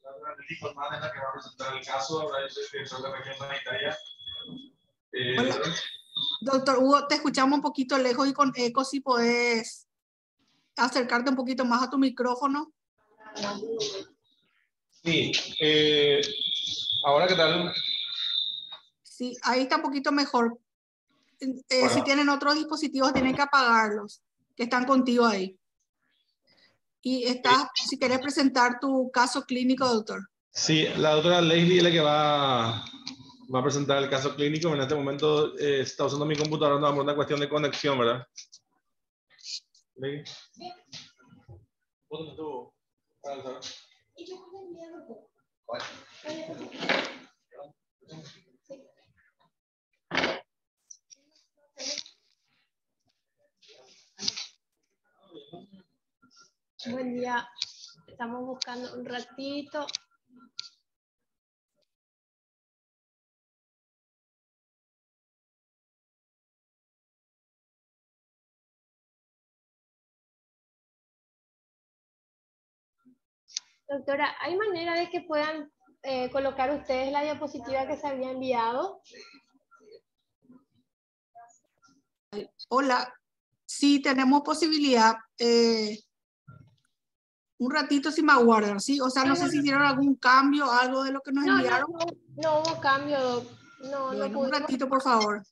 La doctora Leti Colmán es la que va a presentar el caso. Ahora yo soy director de región sanitaria. Hola. Doctor Hugo, te escuchamos un poquito lejos y con eco, si podés acercarte un poquito más a tu micrófono. Sí, ¿ahora qué tal? Sí, ahí está un poquito mejor. Bueno. Si tienen otros dispositivos, tienen que apagarlos, que están contigo ahí. Y estás, si querés presentar tu caso clínico, doctor. Sí, la doctora Leslie es la que va a presentar el caso clínico. En este momento está usando mi computadora, no, por una cuestión de conexión, ¿verdad? Buen día, estamos buscando un ratito. Doctora, ¿hay manera de que puedan colocar ustedes la diapositiva que se había enviado? Hola, sí tenemos posibilidad. Un ratito si me aguardan, ¿sí? O sea, no sé si hicieron algún cambio, algo de lo que nos enviaron. No hubo cambio, Doc. No, bueno, no un pudimos. ratito, por favor.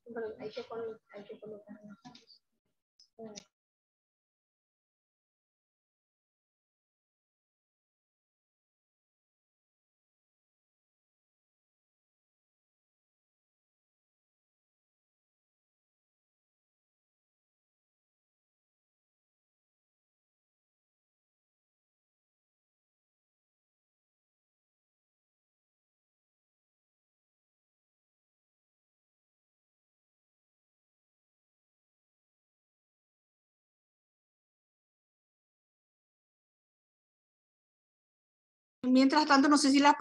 Perdón, hay que colocar. Mientras tanto, no sé si las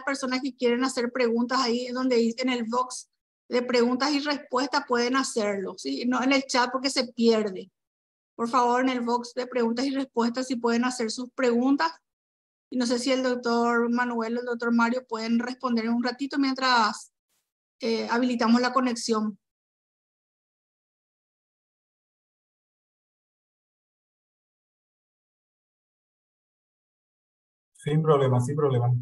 personas que quieren hacer preguntas ahí, donde en el box de preguntas y respuestas pueden hacerlo, ¿sí? No en el chat porque se pierde. Por favor, en el box de preguntas y respuestas, si pueden hacer sus preguntas. Y no sé si el doctor Manuel o el doctor Mario pueden responder en un ratito mientras habilitamos la conexión. Sin problema, sin problema.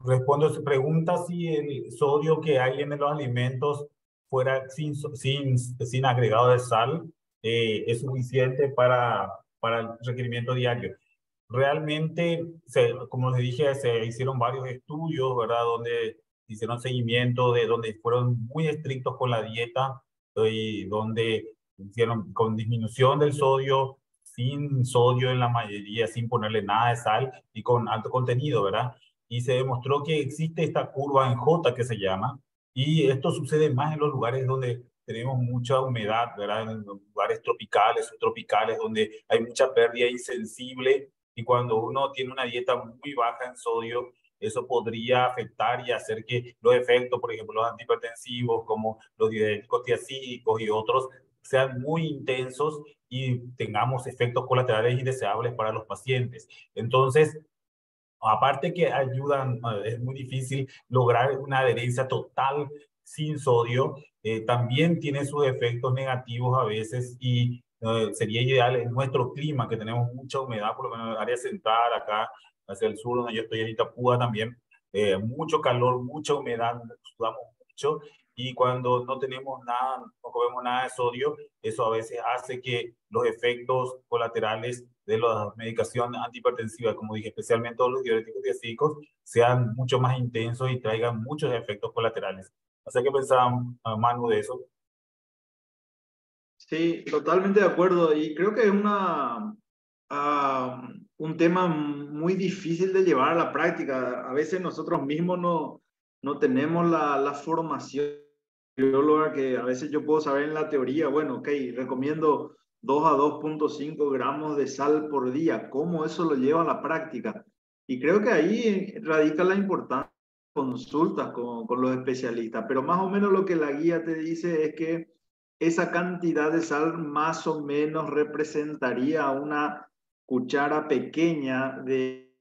Respondo a su pregunta si el sodio que hay en los alimentos fuera sin agregado de sal es suficiente para el requerimiento diario. Realmente, como les dije, se hicieron varios estudios, ¿verdad? Donde hicieron seguimiento, donde fueron muy estrictos con la dieta, y donde hicieron con disminución del sodio, sin sodio en la mayoría, sin ponerle nada de sal y con alto contenido, ¿verdad? Y se demostró que existe esta curva en J que se llama, y esto sucede más en los lugares donde tenemos mucha humedad, ¿verdad? En los lugares tropicales, subtropicales, donde hay mucha pérdida insensible, y cuando uno tiene una dieta muy baja en sodio, eso podría afectar y hacer que los efectos, por ejemplo, los antihipertensivos, como los diuréticos tiacídicos y otros, sean muy intensos y tengamos efectos colaterales indeseables para los pacientes. Entonces, aparte que ayudan, es muy difícil lograr una adherencia total sin sodio, también tiene sus efectos negativos a veces, y sería ideal en nuestro clima, que tenemos mucha humedad, por lo menos en el área central, acá hacia el sur, donde yo estoy en Itapúa también, mucho calor, mucha humedad, sudamos mucho, y cuando no tenemos nada, no comemos nada de sodio, eso a veces hace que los efectos colaterales de la medicación antihipertensiva, como dije, especialmente los diuréticos tiacídicos, sean mucho más intensos y traigan muchos efectos colaterales. No sé qué pensaba Manu de eso. Sí, totalmente de acuerdo. Y creo que es un tema muy difícil de llevar a la práctica. A veces nosotros mismos no tenemos la formación bióloga que a veces yo puedo saber en la teoría. Bueno, ok, recomiendo 2 a 2.5 gramos de sal por día. ¿Cómo eso lo lleva a la práctica? Y creo que ahí radica la importancia de consultas con los especialistas. Pero más o menos lo que la guía te dice es que esa cantidad de sal más o menos representaría una cuchara pequeña de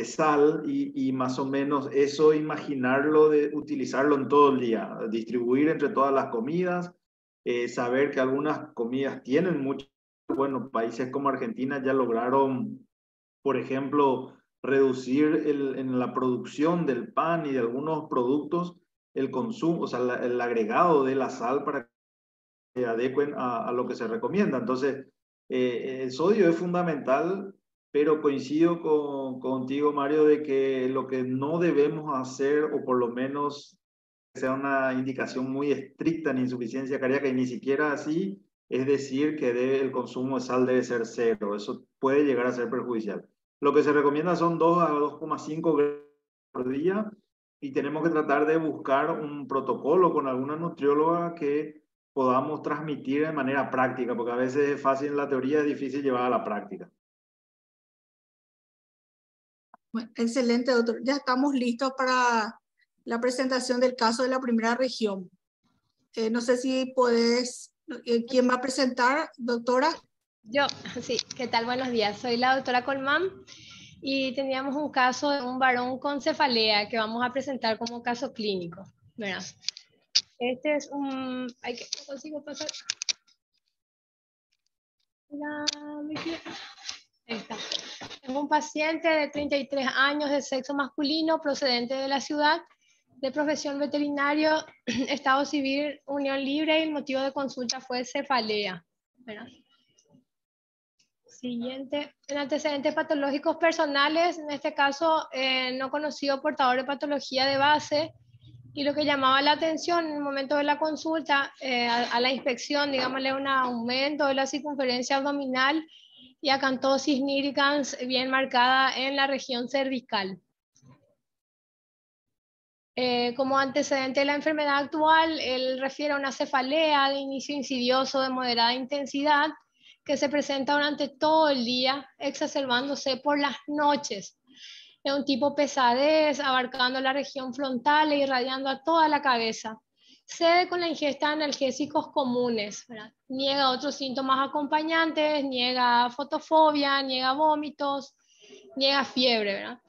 sal, y más o menos eso imaginarlo de utilizarlo en todo el día, distribuir entre todas las comidas, saber que algunas comidas tienen mucho, bueno, países como Argentina ya lograron, por ejemplo, reducir en la producción del pan y de algunos productos el consumo, o sea, el agregado de la sal para que se adecuen a lo que se recomienda. Entonces, el sodio es fundamental, pero coincido contigo, Mario, de que lo que no debemos hacer, o por lo menos sea una indicación muy estricta en insuficiencia cardíaca, y ni siquiera así, es decir que el consumo de sal debe ser cero. Eso puede llegar a ser perjudicial. Lo que se recomienda son 2 a 2.5 gramos por día, y tenemos que tratar de buscar un protocolo con alguna nutrióloga que podamos transmitir de manera práctica, porque a veces es fácil en la teoría, es difícil llevar a la práctica. Bueno, excelente, doctor. Ya estamos listos para la presentación del caso de la primera región. No sé si podés, ¿quién va a presentar, doctora? Yo, sí, ¿qué tal? Buenos días. Soy la doctora Colmán y teníamos un caso de un varón con cefalea que vamos a presentar como caso clínico. Verán. Este es un... Ay, que no consigo pasar. Ahí está. Es un paciente de 33 años de sexo masculino procedente de la ciudad, de profesión veterinario, estado civil, unión libre, y el motivo de consulta fue cefalea. ¿Verdad? Siguiente, en antecedentes patológicos personales, en este caso no conocido portador de patología de base, y lo que llamaba la atención en el momento de la consulta, a la inspección, digámosle un aumento de la circunferencia abdominal y acantosis nigricans bien marcada en la región cervical. Como antecedente de la enfermedad actual, él refiere a una cefalea de inicio insidioso de moderada intensidad que se presenta durante todo el día, exacerbándose por las noches. Es un tipo pesadez, abarcando la región frontal e irradiando a toda la cabeza. Cede con la ingesta de analgésicos comunes, ¿verdad? Niega otros síntomas acompañantes, niega fotofobia, niega vómitos, niega fiebre, ¿verdad?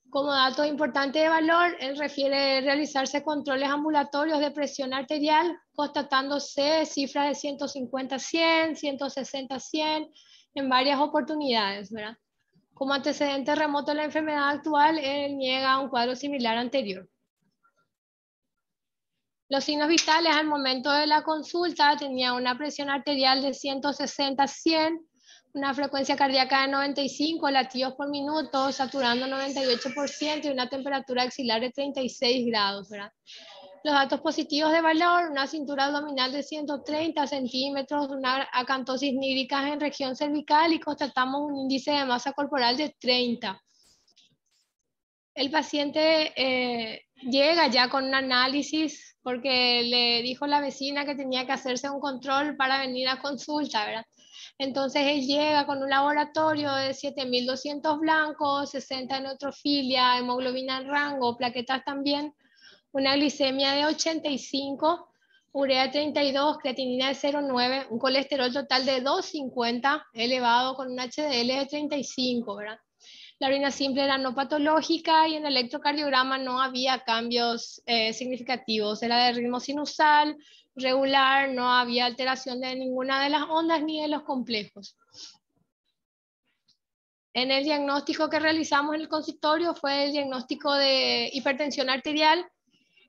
Como dato importante de valor, él refiere realizarse controles ambulatorios de presión arterial, constatándose cifras de 150-100, 160-100 en varias oportunidades, ¿verdad? Como antecedente remoto de la enfermedad actual, él niega un cuadro similar anterior. Los signos vitales al momento de la consulta: tenía una presión arterial de 160/100, una frecuencia cardíaca de 95 latidos por minuto, saturando 98% y una temperatura axilar de 36 grados, ¿verdad? Los datos positivos de valor: una cintura abdominal de 130 centímetros, una acantosis nígrica en región cervical y constatamos un índice de masa corporal de 30. El paciente llega ya con un análisis porque le dijo la vecina que tenía que hacerse un control para venir a consulta, ¿verdad? Entonces él llega con un laboratorio de 7.200 blancos, 60 de neutrofilia, hemoglobina en rango, plaquetas también, una glicemia de 85, urea 32, creatinina de 0,9, un colesterol total de 250, elevado con un HDL de 35, ¿verdad? La orina simple era no patológica y en el electrocardiograma no había cambios significativos. Era de ritmo sinusal, regular, no había alteración de ninguna de las ondas ni de los complejos. En el diagnóstico que realizamos en el consultorio fue el diagnóstico de hipertensión arterial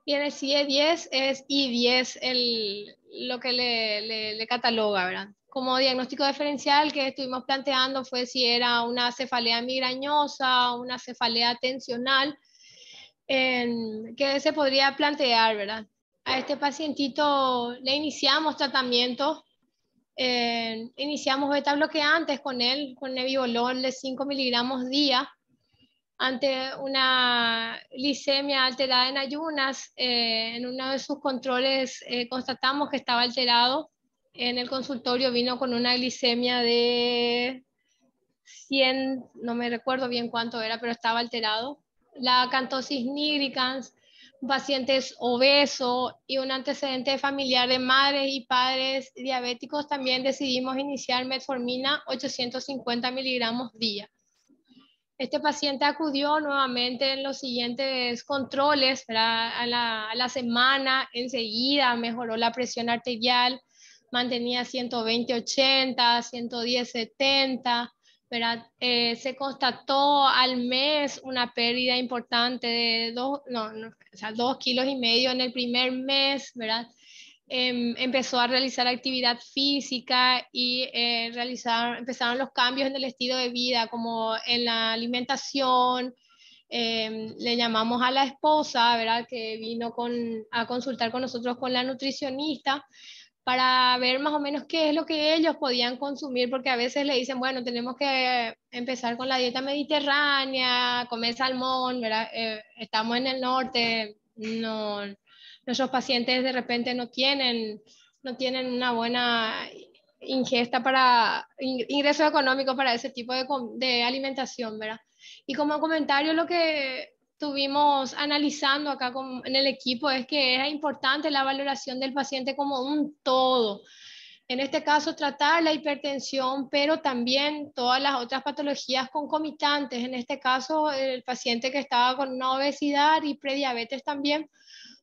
y en el CIE-10 es I10 lo que le cataloga, ¿verdad? Como diagnóstico diferencial que estuvimos planteando fue si era una cefalea migrañosa o una cefalea tensional, que se podría plantear, ¿verdad? A este pacientito le iniciamos tratamiento, iniciamos beta bloqueantes con él, con nebivolol de 5 miligramos día. Ante una glicemia alterada en ayunas, en uno de sus controles constatamos que estaba alterado. En el consultorio vino con una glicemia de 100, no me recuerdo bien cuánto era, pero estaba alterado. La acantosis nigricans, un paciente es obeso y un antecedente familiar de madres y padres diabéticos, también decidimos iniciar metformina 850 miligramos día. Este paciente acudió nuevamente en los siguientes controles, ¿verdad? A la semana, enseguida mejoró la presión arterial, mantenía 120/80, 110/70, ¿verdad? Se constató al mes una pérdida importante de 2,5 kilos en el primer mes, ¿verdad? Empezó a realizar actividad física y empezaron los cambios en el estilo de vida, como en la alimentación. Le llamamos a la esposa, ¿verdad? Que vino a consultar con nosotros con la nutricionista para ver más o menos qué es lo que ellos podían consumir, porque a veces le dicen, bueno, tenemos que empezar con la dieta mediterránea, comer salmón, ¿verdad? Estamos en el norte, no... Nuestros pacientes de repente no tienen una buena ingesta ingreso económico para ese tipo de alimentación, ¿verdad? Y como comentario, lo que estuvimos analizando acá en el equipo es que era importante la valoración del paciente como un todo. En este caso, tratar la hipertensión, pero también todas las otras patologías concomitantes. En este caso, el paciente que estaba con una obesidad y prediabetes también,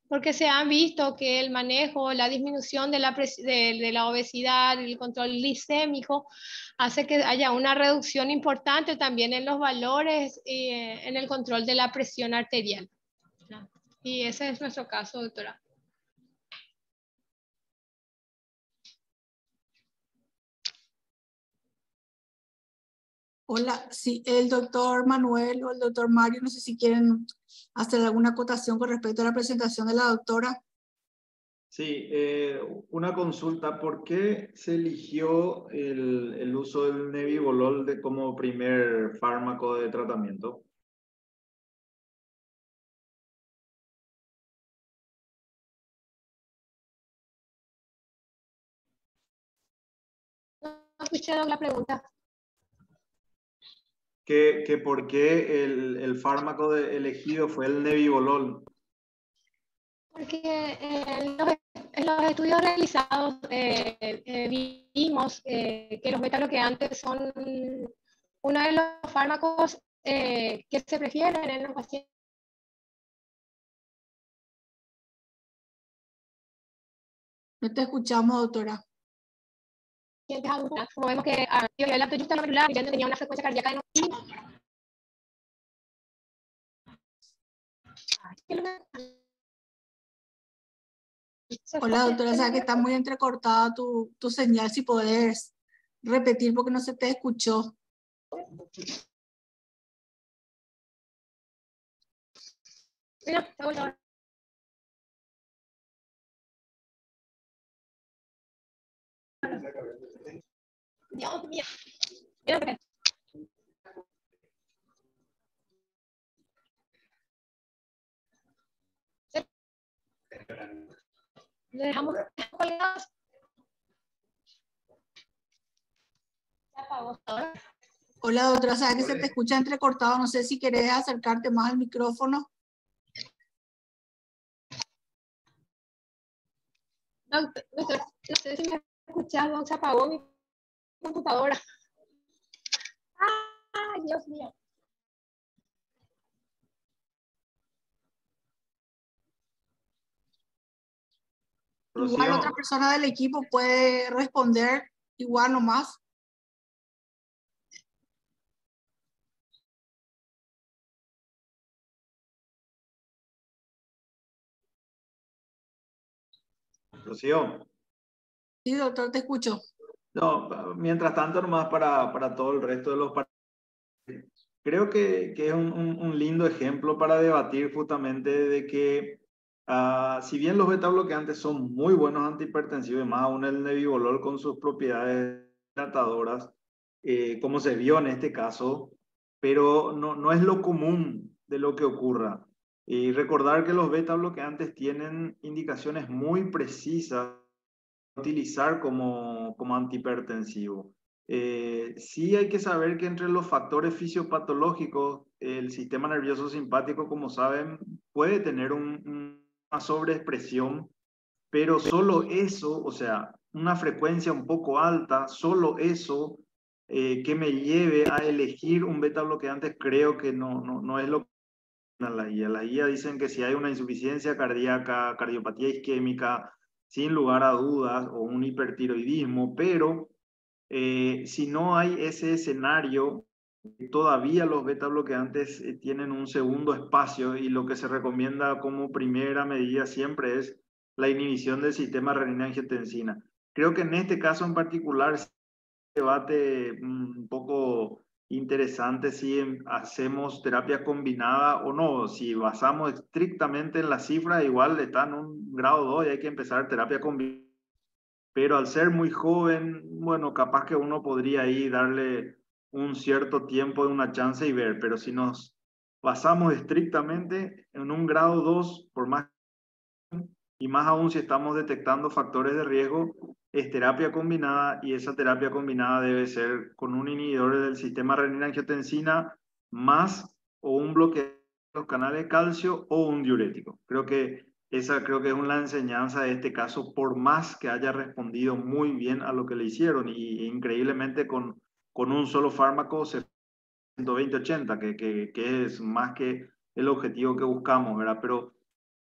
porque se han visto que el manejo, la disminución de la obesidad, el control glicémico, hace que haya una reducción importante también en los valores y en el control de la presión arterial. Y ese es nuestro caso, doctora. Hola, sí, el doctor Manuel o el doctor Mario, no sé si quieren hacer alguna acotación con respecto a la presentación de la doctora. Sí, una consulta. ¿Por qué se eligió el uso del nebivolol como primer fármaco de tratamiento? No escuché la pregunta. Que por qué el fármaco elegido fue el nebivolol. Porque en los estudios realizados vimos que los beta-bloqueantes son uno de los fármacos que se prefieren en los pacientes. No te escuchamos, doctora. Como vemos que la tenía una frecuencia cardíaca de Hola, doctora, o sea que está muy entrecortada tu señal, si podés repetir porque no se te escuchó. Mira, Dios mío. Mira, le dejamos colgados. Se apagó. Hola, doctora, o sea que se te escucha entrecortado. No sé si querés acercarte más al micrófono. Doctor, no sé si me escuchas, se apagó mi computadora. ¡Ay, Dios mío! Igual otra persona del equipo puede responder igual nomás. Rocío. Sí, doctor, te escucho. No, mientras tanto, nomás para todo el resto de los partidos. Creo que es un lindo ejemplo para debatir justamente de que si bien los beta bloqueantes son muy buenos antihipertensivos, y más aún el nebivolol con sus propiedades dilatadoras, como se vio en este caso, pero no es lo común de lo que ocurra. Y recordar que los beta bloqueantes tienen indicaciones muy precisas utilizar como antihipertensivo. Sí hay que saber que entre los factores fisiopatológicos, el sistema nervioso simpático, como saben, puede tener una sobreexpresión, pero solo eso, o sea, una frecuencia un poco alta, solo eso que me lleve a elegir un beta bloqueante, creo que no es lo que la guía. La guía dicen que si hay una insuficiencia cardíaca, cardiopatía isquémica, sin lugar a dudas, o un hipertiroidismo, pero si no hay ese escenario, todavía los beta bloqueantes tienen un segundo espacio y lo que se recomienda como primera medida siempre es la inhibición del sistema renina-angiotensina. Creo que en este caso en particular debate un poco interesante si hacemos terapia combinada o no. Si basamos estrictamente en la cifra, igual está en un grado 2 y hay que empezar terapia combinada. Pero al ser muy joven, bueno, capaz que uno podría ahí darle un cierto tiempo de una chance y ver, pero si nos basamos estrictamente en un grado 2, por más y más aún si estamos detectando factores de riesgo, es terapia combinada y esa terapia combinada debe ser con un inhibidor del sistema renina-angiotensina más o un bloqueador de los canales de calcio o un diurético. Esa creo que es una enseñanza de este caso, por más que haya respondido muy bien a lo que le hicieron y increíblemente con un solo fármaco 120-80, que es más que el objetivo que buscamos, ¿verdad? Pero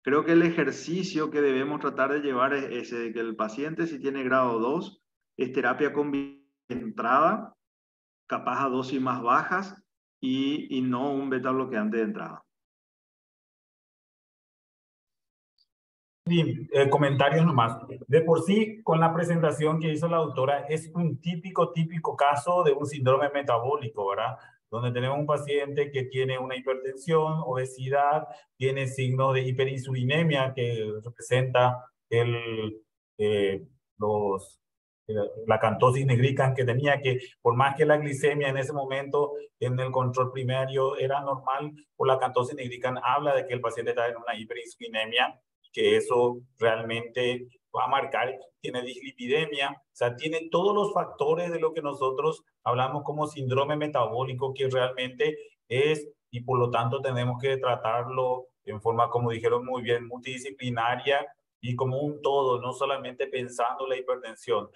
creo que el ejercicio que debemos tratar de llevar es ese, de que el paciente si tiene grado 2, es terapia entrada, capaz a dosis más bajas y no un beta bloqueante de entrada. Sí, comentarios nomás. De por sí, con la presentación que hizo la doctora, es un típico caso de un síndrome metabólico, ¿verdad? Donde tenemos un paciente que tiene una hipertensión, obesidad, tiene signos de hiperinsulinemia que representa la cantosis nigricans que tenía, que por más que la glicemia en ese momento en el control primario era normal, por la cantosis nigricans habla de que el paciente está en una hiperinsulinemia, que eso realmente va a marcar, tiene dislipidemia, o sea, tiene todos los factores de lo que nosotros hablamos como síndrome metabólico, que realmente es, y por lo tanto tenemos que tratarlo en forma, como dijeron muy bien, multidisciplinaria y como un todo, no solamente pensando la hipertensión.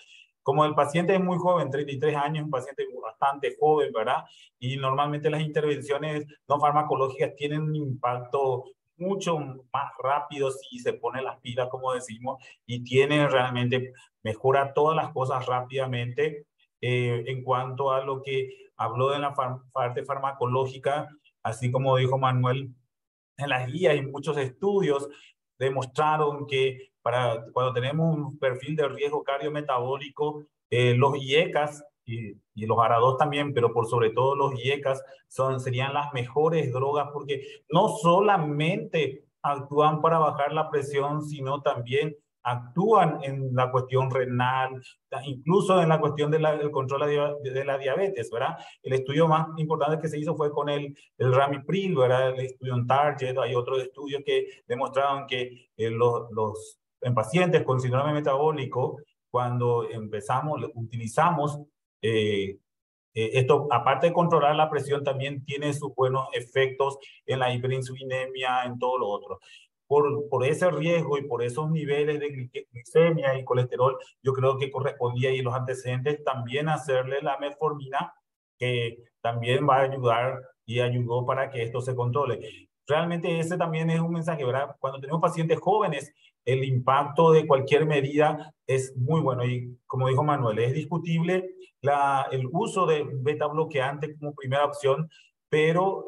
Como el paciente es muy joven, 33 años, un paciente bastante joven, ¿verdad? Y normalmente las intervenciones no farmacológicas tienen un impacto mucho más rápido si se pone las pilas, como decimos, y tiene realmente, mejora todas las cosas rápidamente. En cuanto a lo que habló de la parte farmacológica, así como dijo Manuel, en las guías y muchos estudios demostraron que cuando tenemos un perfil de riesgo cardiometabólico, los IECAS y los ARA2 también, pero por sobre todo los IECAS serían las mejores drogas porque no solamente actúan para bajar la presión, sino también actúan en la cuestión renal, incluso en la cuestión del control de la diabetes, ¿verdad? El estudio más importante que se hizo fue con el Ramipril, ¿verdad? El estudio en Target. Hay otros estudios que demostraron que en pacientes con síndrome metabólico, cuando utilizamos esto, aparte de controlar la presión, también tiene sus buenos efectos en la hiperinsulinemia, en todo lo otro. Por ese riesgo y por esos niveles de glicemia y colesterol, yo creo que correspondía, y los antecedentes, también hacerle la metformina, que también va a ayudar y ayudó para que esto se controle. Realmente ese también es un mensaje, ¿verdad? Cuando tenemos pacientes jóvenes, el impacto de cualquier medida es muy bueno. Y como dijo Manuel, es discutible el uso de beta bloqueante como primera opción, pero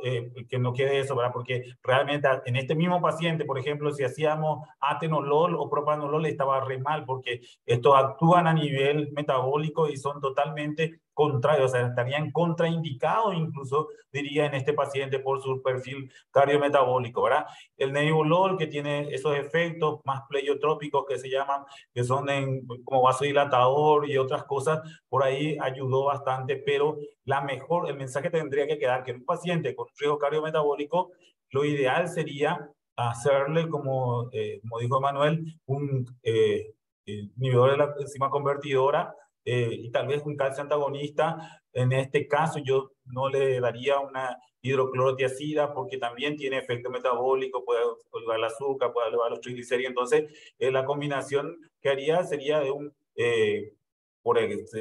que no quede eso, ¿verdad? Porque realmente en este mismo paciente, por ejemplo, si hacíamos atenolol o propanolol, estaba re mal, porque estos actúan a nivel metabólico y son totalmente contrarios, o sea, estarían contraindicados incluso, diría, en este paciente por su perfil cardiometabólico, ¿verdad? El nebivolol, que tiene esos efectos más pleiotrópicos que se llaman, que son como vasodilatador y otras cosas, por ahí ayudó bastante, pero el mensaje tendría que quedar que en un paciente con riesgo cardiometabólico, lo ideal sería hacerle, como dijo Manuel, un inhibidor de la enzima convertidora y tal vez un calcio antagonista. En este caso yo no le daría una hidroclorotiazida porque también tiene efecto metabólico, puede elevar el azúcar, puede elevar los triglicéridos. Entonces la combinación que haría sería de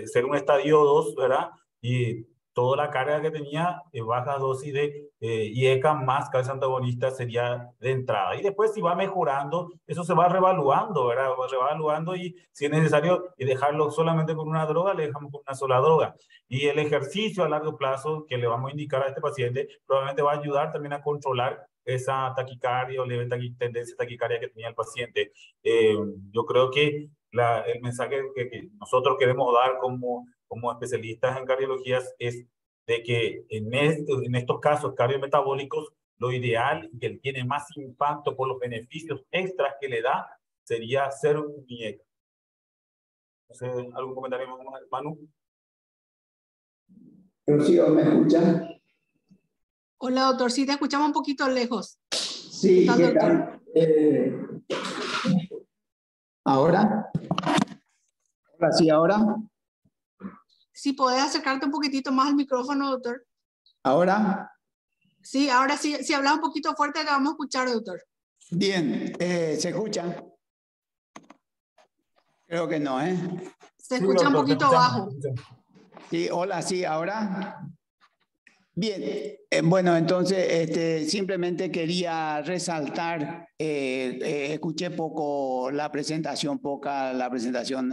ser un estadio 2, ¿verdad? Y toda la carga que tenía, baja dosis de IECA más calcio antagonista sería de entrada. Y después, si va mejorando, eso se va revaluando, ¿verdad? Va revaluando, y si es necesario dejarlo solamente con una droga, le dejamos con una sola droga. Y el ejercicio a largo plazo que le vamos a indicar a este paciente probablemente va a ayudar también a controlar esa taquicardia o leve tendencia taquicardia que tenía el paciente. Yo creo que el mensaje que nosotros queremos dar como especialistas en cardiología es de que en estos casos cardiometabólicos, lo ideal y que tiene más impacto por los beneficios extras que le da sería ser un IECA. No sé, ¿algún comentario más, Manu? Rocío, ¿me escucha? Hola, doctor. Sí, te escuchamos un poquito lejos. Sí, ¿qué tal? ¿Ahora? ¿Ahora sí, ahora? Si podés acercarte un poquitito más al micrófono, doctor. ¿Ahora? Sí, ahora sí. Si hablas un poquito fuerte, te vamos a escuchar, doctor. Bien, ¿se escucha? Creo que no, ¿eh? Se escucha doctor, un poquito bajo. Sí, hola, sí, ahora. Bien, bueno, entonces simplemente quería resaltar, escuché poco la presentación,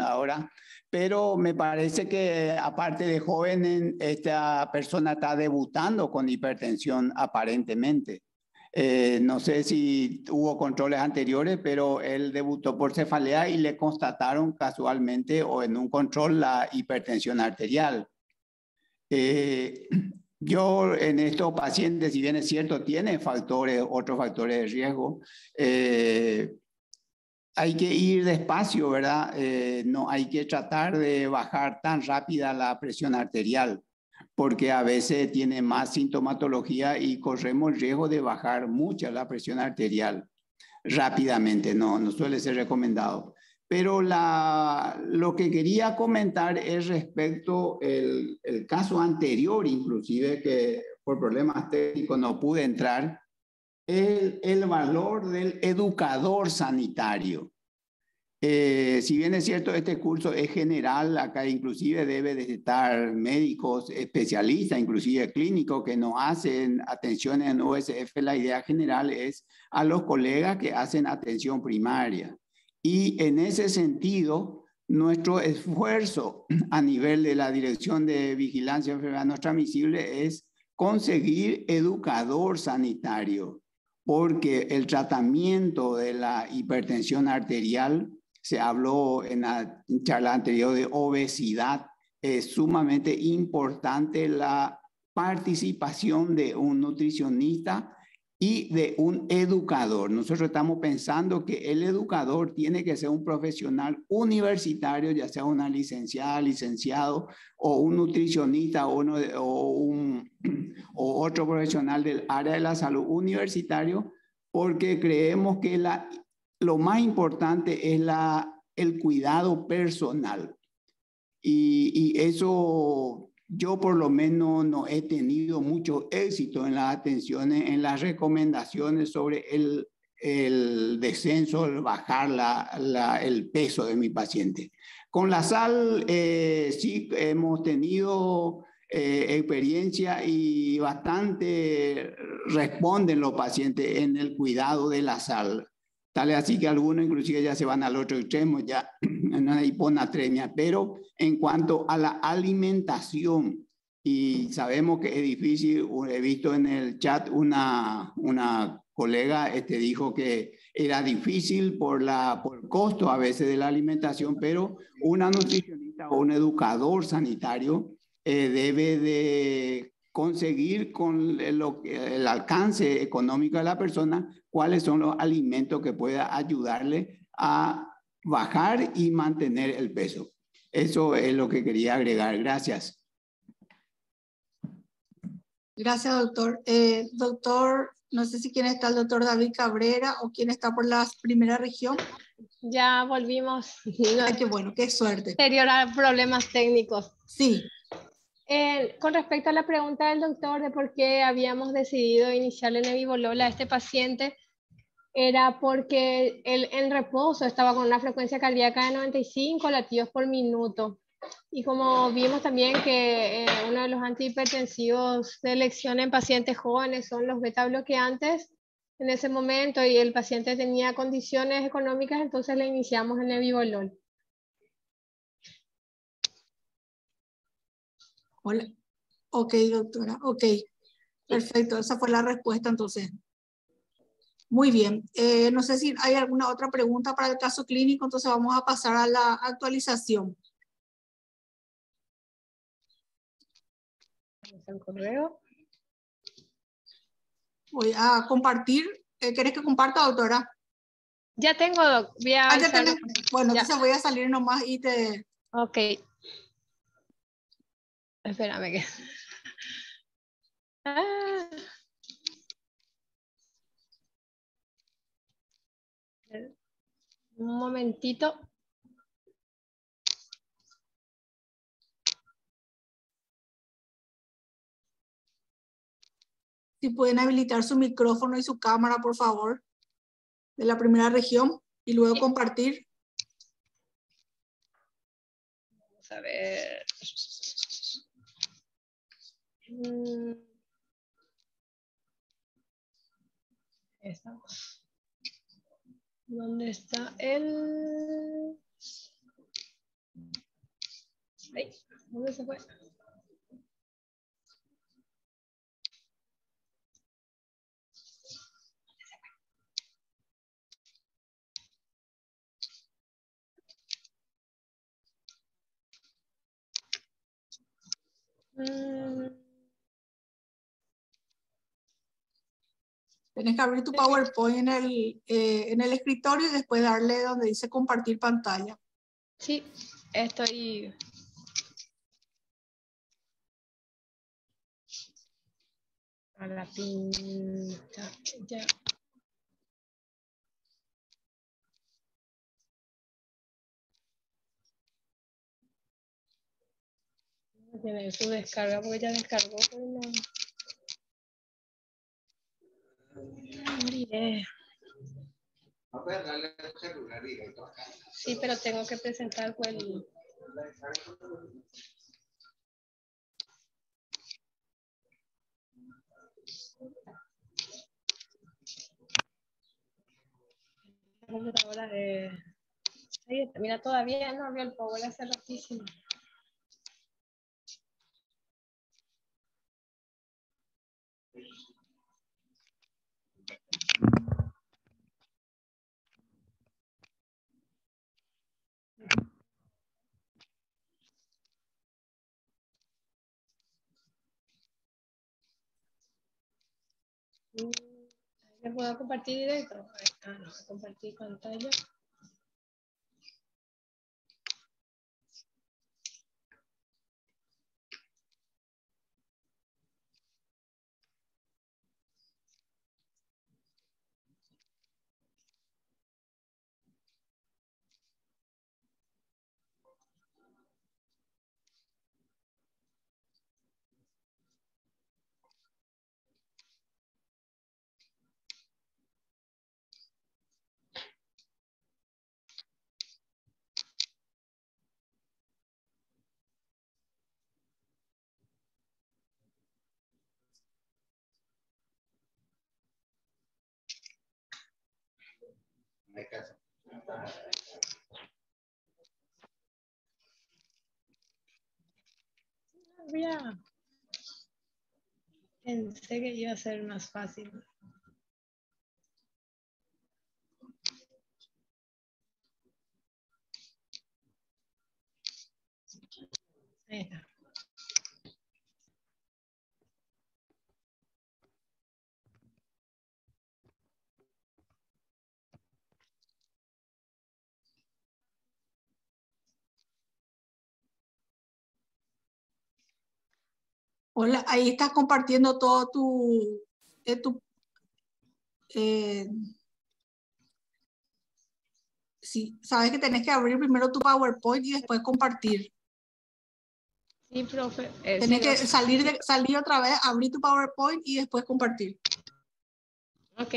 ahora, pero me parece que aparte de joven, esta persona está debutando con hipertensión aparentemente. No sé si hubo controles anteriores, pero él debutó por cefalea y le constataron casualmente o en un control la hipertensión arterial. Yo en estos pacientes, si bien es cierto, tiene otros factores de riesgo, hay que ir despacio, ¿verdad? No hay que tratar de bajar tan rápida la presión arterial, porque a veces tiene más sintomatología y corremos el riesgo de bajar mucho la presión arterial rápidamente, no suele ser recomendado. Pero lo que quería comentar es respecto el caso anterior, inclusive, que por problemas técnicos no pude entrar, el valor del educador sanitario. Si bien es cierto, este curso es general, acá inclusive debe de estar médicos especialistas, inclusive clínicos, que no hacen atención en USF. La idea general es a los colegas que hacen atención primaria. Y en ese sentido, nuestro esfuerzo a nivel de la Dirección de Vigilancia de Enfermedades No Transmisibles es conseguir educador sanitario. porque el tratamiento de la hipertensión arterial, se habló en la charla anterior de obesidad, es sumamente importante la participación de un nutricionista y de un educador. Nosotros estamos pensando que el educador tiene que ser un profesional universitario, ya sea una licenciada, licenciado, o un nutricionista o otro profesional del área de la salud universitario, porque creemos que lo más importante es el cuidado personal. Y eso yo por lo menos no he tenido mucho éxito en las atenciones, en las recomendaciones sobre el descenso, el bajar el peso de mi paciente. Con la sal sí hemos tenido experiencia y bastante responden los pacientes en el cuidado de la sal. Tal es así que algunos inclusive ya se van al otro extremo, ya en una hiponatremia. Pero en cuanto a la alimentación, y sabemos que es difícil, he visto en el chat una colega dijo que era difícil por el costo a veces de la alimentación, pero una nutricionista o un educador sanitario debe de conseguir con el alcance económico de la persona cuáles son los alimentos que pueda ayudarle a bajar y mantener el peso. Eso es lo que quería agregar. Gracias. Gracias, doctor. Doctor, no sé si quién está, el doctor David Cabrera o quién está por la primera región. Ya volvimos. Ay, qué bueno, qué suerte. Anterior a problemas técnicos. Sí. Con respecto a la pregunta del doctor de por qué habíamos decidido iniciarle nebivolol a este paciente, era porque él en reposo estaba con una frecuencia cardíaca de 95 latidos por minuto. Y como vimos también que uno de los antihipertensivos de elección en pacientes jóvenes son los beta bloqueantes, en ese momento y el paciente tenía condiciones económicas, entonces le iniciamos el nebivolol. Hola. Ok, doctora. Ok. Perfecto. Esa fue la respuesta entonces. Muy bien. No sé si hay alguna otra pregunta para el caso clínico, entonces vamos a pasar a la actualización. Vamos al correo. Voy a compartir. ¿Querés que comparta, doctora? Ya tengo, doc. Voy a ya tenés. Bueno, ya. entonces voy a salir nomás y te... Ok. Espérame que... Un momentito. Si pueden habilitar su micrófono y su cámara, por favor, de la primera región y luego compartir. Vamos a ver. Estamos. ¿Dónde está el...? Ay, ¿dónde se fue? Tienes que abrir tu PowerPoint en el escritorio y después darle donde dice compartir pantalla. Sí, estoy... A la pinta, ya. Tiene su descarga porque ya descargó, pero no. Moriré. Sí, pero tengo que presentar pues el... computadora de... Ahí está. Mira, todavía no abrió el power hace ratísimo. ¿Le puedo compartir directo? No, compartir pantalla. Ya. Pensé que iba a ser más fácil. Ahí está. Hola, ahí estás compartiendo todo sí, sabes que tenés que abrir primero tu PowerPoint y después compartir. Sí, profe. Tenés Sí, que profe. salir otra vez, abrir tu PowerPoint y después compartir. Ok.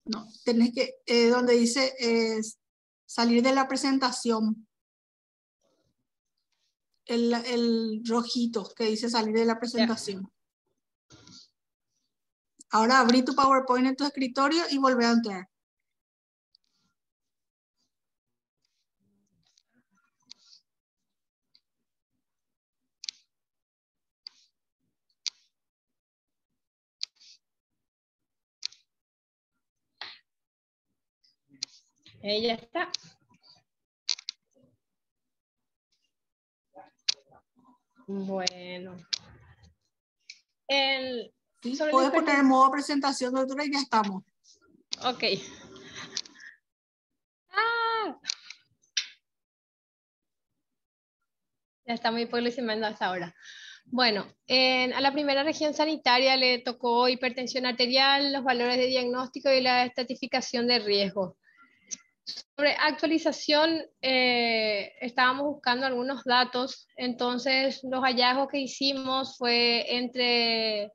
No, tenés que, donde dice salir de la presentación. El rojito que dice salir de la presentación. Ahora abrí tu PowerPoint en tu escritorio y volvé a entrar. Ya está. Bueno. ¿Sí? Puedes poner en modo presentación, doctora, y ya estamos. Ok. ¡Ah! Ya está muy publicitando hasta ahora. Bueno, a la primera región sanitaria le tocó hipertensión arterial, los valores de diagnóstico y la estratificación de riesgo. Sobre actualización, estábamos buscando algunos datos, entonces los hallazgos que hicimos fue entre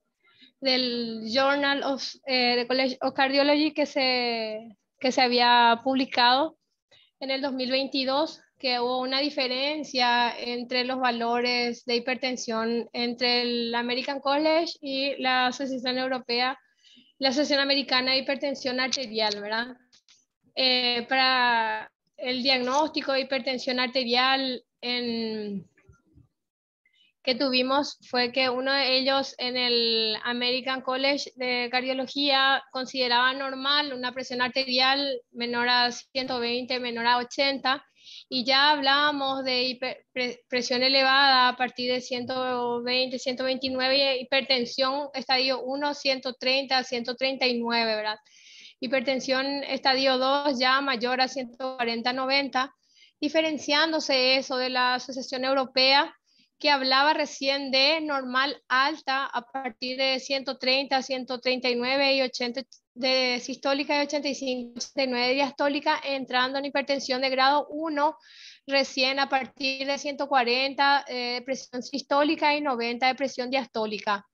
del Journal of the College of Cardiology que se había publicado en el 2022, que hubo una diferencia entre los valores de hipertensión entre el American College y la Asociación Europea, la Asociación Americana de Hipertensión Arterial, ¿verdad? Para el diagnóstico de hipertensión arterial que tuvimos fue que uno de ellos en el American College de Cardiología consideraba normal una presión arterial menor a 120, menor a 80, y ya hablábamos de presión elevada a partir de 120, 129, hipertensión estadio 1, 130, 139, ¿verdad? Hipertensión estadio 2 ya mayor a 140, 90, diferenciándose eso de la Asociación Europea, que hablaba recién de normal alta a partir de 130, 139 y 80 de sistólica y 85, 89 de diastólica, entrando en hipertensión de grado 1 recién a partir de 140 de presión sistólica y 90 de presión diastólica.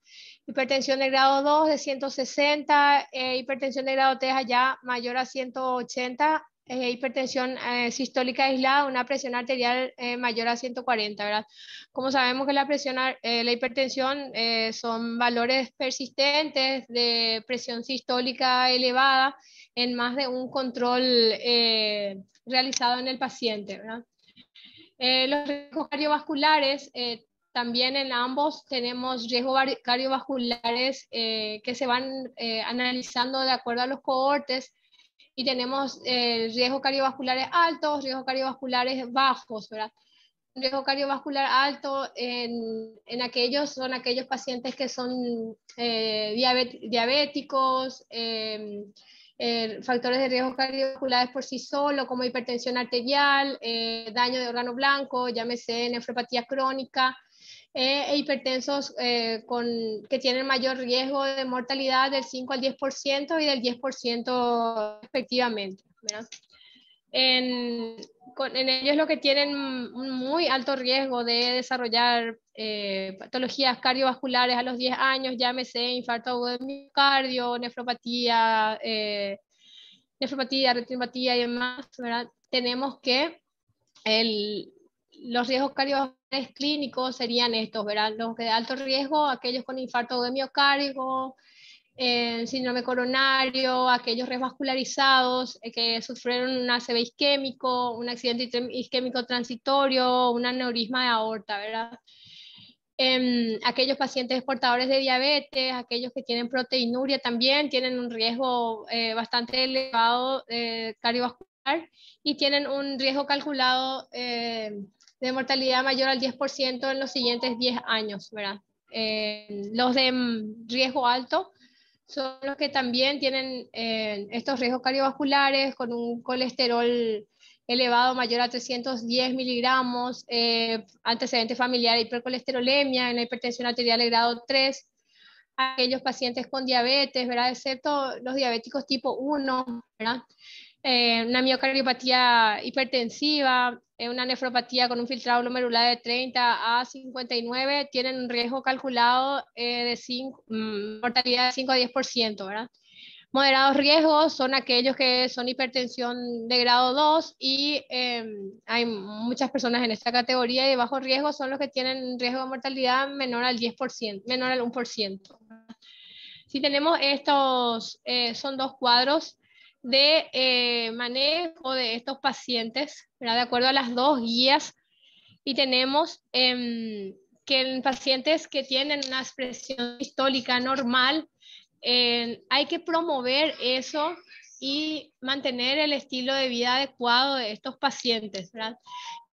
Hipertensión de grado 2 de 160, hipertensión de grado 3 allá mayor a 180, hipertensión sistólica aislada, una presión arterial mayor a 140, ¿verdad? Como sabemos que la hipertensión son valores persistentes de presión sistólica elevada en más de un control realizado en el paciente, ¿verdad? Los riesgos cardiovasculares, también en ambos tenemos riesgos cardiovasculares que se van analizando de acuerdo a los cohortes, y tenemos riesgos cardiovasculares altos, riesgos cardiovasculares bajos, ¿verdad? Riesgo cardiovascular alto en aquellos pacientes que son diabéticos, factores de riesgo cardiovasculares por sí solo, como hipertensión arterial, daño de órgano blanco, llámese nefropatía crónica, e hipertensos que tienen mayor riesgo de mortalidad del 5 al 10% y del 10% respectivamente, ¿verdad? En ellos lo que tienen un muy alto riesgo de desarrollar patologías cardiovasculares a los 10 años, llámese infarto agudo de miocardio, nefropatía, retinopatía y demás, ¿verdad? Tenemos que los riesgos cardiovasculares clínicos serían estos, ¿verdad? Los de alto riesgo, aquellos con infarto agudo de miocardio, síndrome coronario, aquellos revascularizados que sufrieron un ACV isquémico, un accidente isquémico transitorio, un aneurisma de aorta, ¿verdad? Aquellos pacientes portadores de diabetes, aquellos que tienen proteinuria también tienen un riesgo bastante elevado cardiovascular y tienen un riesgo calculado de mortalidad mayor al 10% en los siguientes 10 años, ¿verdad? Los de riesgo alto son los que también tienen estos riesgos cardiovasculares con un colesterol elevado mayor a 310 miligramos, antecedente familiar de hipercolesterolemia, en la hipertensión arterial de grado 3, aquellos pacientes con diabetes, ¿verdad? Excepto los diabéticos tipo 1, ¿verdad? Una miocardiopatía hipertensiva, una nefropatía con un filtrado glomerular de 30 a 59, tienen un riesgo calculado de mortalidad de 5 a 10%, ¿verdad? Moderados riesgos son aquellos que son hipertensión de grado 2 y hay muchas personas en esta categoría, y de bajo riesgo son los que tienen riesgo de mortalidad menor al 10%, menor al 1%. Si tenemos estos, son dos cuadros de manejo de estos pacientes, ¿verdad? De acuerdo a las dos guías, y tenemos que en pacientes que tienen una expresión sistólica normal, hay que promover eso y mantener el estilo de vida adecuado de estos pacientes, ¿verdad?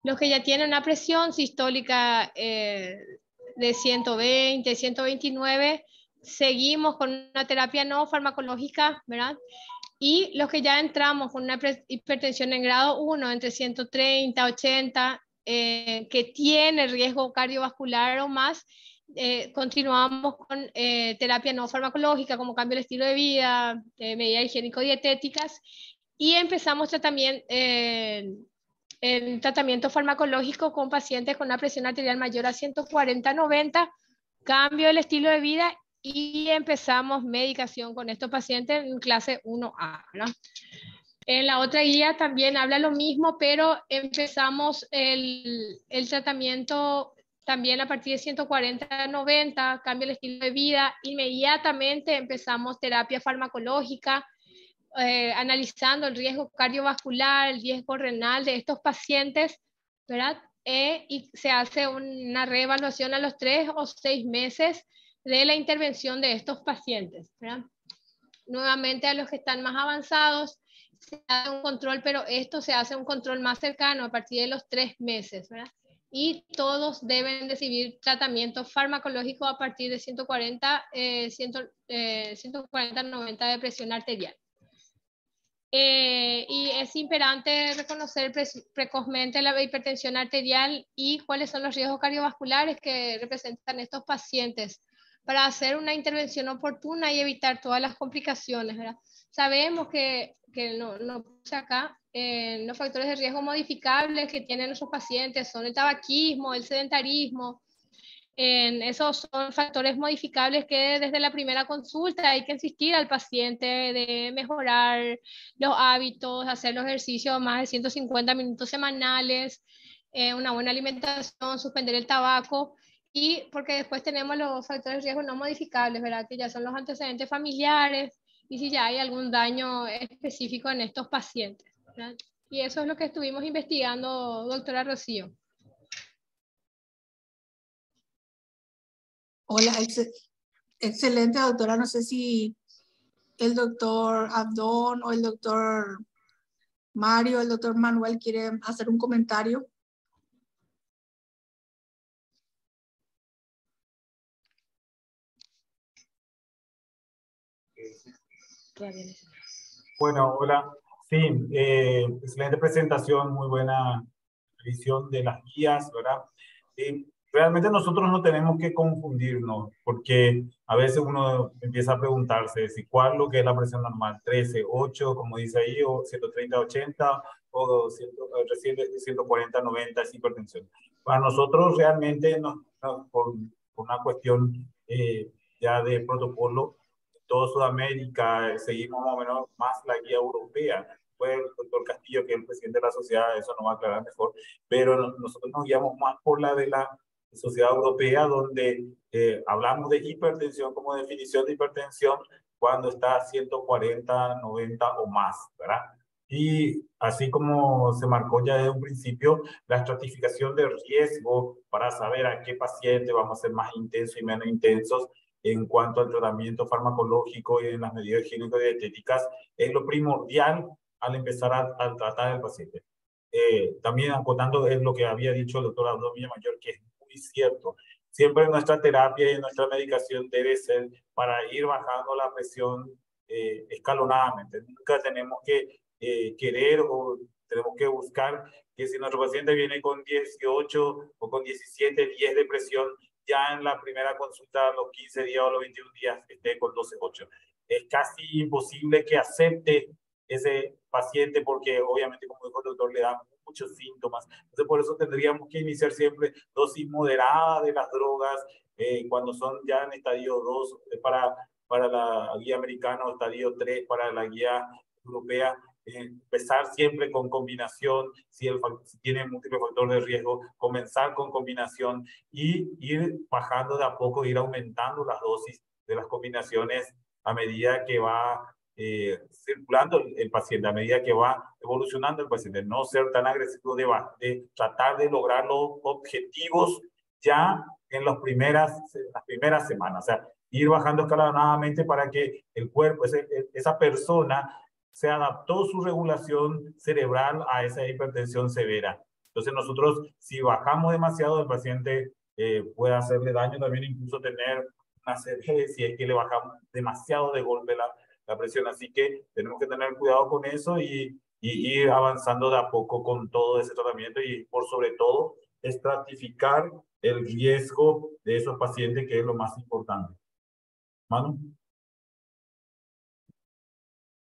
Los que ya tienen una presión sistólica de 120, 129, seguimos con una terapia no farmacológica, ¿verdad? Y los que ya entramos con una hipertensión en grado 1, entre 130, 80, que tiene riesgo cardiovascular o más, continuamos con terapia no farmacológica como cambio de estilo de vida, medidas higiénico-dietéticas, y empezamos el tratamiento farmacológico con pacientes con una presión arterial mayor a 140-90, cambio del estilo de vida, y empezamos medicación con estos pacientes en clase 1A, ¿no? En la otra guía también habla lo mismo, pero empezamos el tratamiento también a partir de 140-90, cambio el estilo de vida, inmediatamente empezamos terapia farmacológica, analizando el riesgo cardiovascular, el riesgo renal de estos pacientes, ¿verdad? Y se hace una reevaluación a los 3 o 6 meses de la intervención de estos pacientes, ¿verdad? Nuevamente a los que están más avanzados se hace un control, pero esto se hace un control más cercano a partir de los 3 meses, ¿verdad? Y todos deben recibir tratamiento farmacológico a partir de 140-90 de presión arterial. Y es imperante reconocer precozmente la hipertensión arterial y cuáles son los riesgos cardiovasculares que representan estos pacientes para hacer una intervención oportuna y evitar todas las complicaciones, ¿verdad? Sabemos que no puse acá, los factores de riesgo modificables que tienen nuestros pacientes son el tabaquismo, el sedentarismo. Esos son factores modificables que desde la primera consulta hay que insistir al paciente de mejorar los hábitos, hacer los ejercicios más de 150 minutos semanales, una buena alimentación, suspender el tabaco, y porque después tenemos los factores de riesgo no modificables, ¿verdad? Que ya son los antecedentes familiares y si ya hay algún daño específico en estos pacientes, ¿verdad? Y eso es lo que estuvimos investigando, doctora Rocío. Hola, excelente, doctora. No sé si el doctor Abdón o el doctor Mario, el doctor Manuel quieren hacer un comentario. Bueno, hola. Sí, excelente presentación, muy buena visión de las guías, ¿verdad? Realmente nosotros no tenemos que confundirnos, porque a veces uno empieza a preguntarse si cuál lo que es la presión normal, 13, 8, como dice ahí, o 130, 80, o 140, 90 es hipertensión. Para nosotros realmente, por una cuestión ya de protocolo, toda Sudamérica, seguimos más o menos más la guía europea. Fue el doctor Castillo, que es el presidente de la sociedad, eso nos va a aclarar mejor, pero nosotros nos guiamos más por la de la sociedad europea, donde hablamos de hipertensión como definición de hipertensión cuando está a 140, 90 o más, ¿verdad? Y así como se marcó ya desde un principio, la estratificación de riesgo para saber a qué paciente vamos a ser más intensos y menos intensos en cuanto al tratamiento farmacológico y en las medidas higiénico-dietéticas es lo primordial al empezar a tratar al paciente. También acotando es lo que había dicho el doctor Abdón Villamayor, que es muy cierto. Siempre nuestra terapia y nuestra medicación debe ser para ir bajando la presión escalonadamente. Nunca tenemos que querer o tenemos que buscar que si nuestro paciente viene con 18 o con 17, 10 de presión, ya en la primera consulta, a los 15 días o los 21 días, esté con 12,8. Es casi imposible que acepte ese paciente porque obviamente, como dijo el doctor, le da muchos síntomas. Entonces, por eso tendríamos que iniciar siempre dosis moderadas de las drogas cuando son ya en estadio 2 para la guía americana o estadio 3 para la guía europea. Empezar siempre con combinación, si tiene múltiples factores de riesgo, comenzar con combinación y ir bajando de a poco, ir aumentando las dosis de las combinaciones a medida que va circulando el paciente, a medida que va evolucionando el paciente. No ser tan agresivo de tratar de lograr los objetivos ya en las primeras semanas. O sea, ir bajando escalonadamente para que el cuerpo, esa persona, se adaptó su regulación cerebral a esa hipertensión severa. Entonces nosotros, si bajamos demasiado, el paciente puede hacerle daño, también incluso tener una serie, si es que le bajamos demasiado de golpe la presión. Así que tenemos que tener cuidado con eso y ir avanzando de a poco con todo ese tratamiento y por sobre todo estratificar el riesgo de esos pacientes, que es lo más importante. Manu.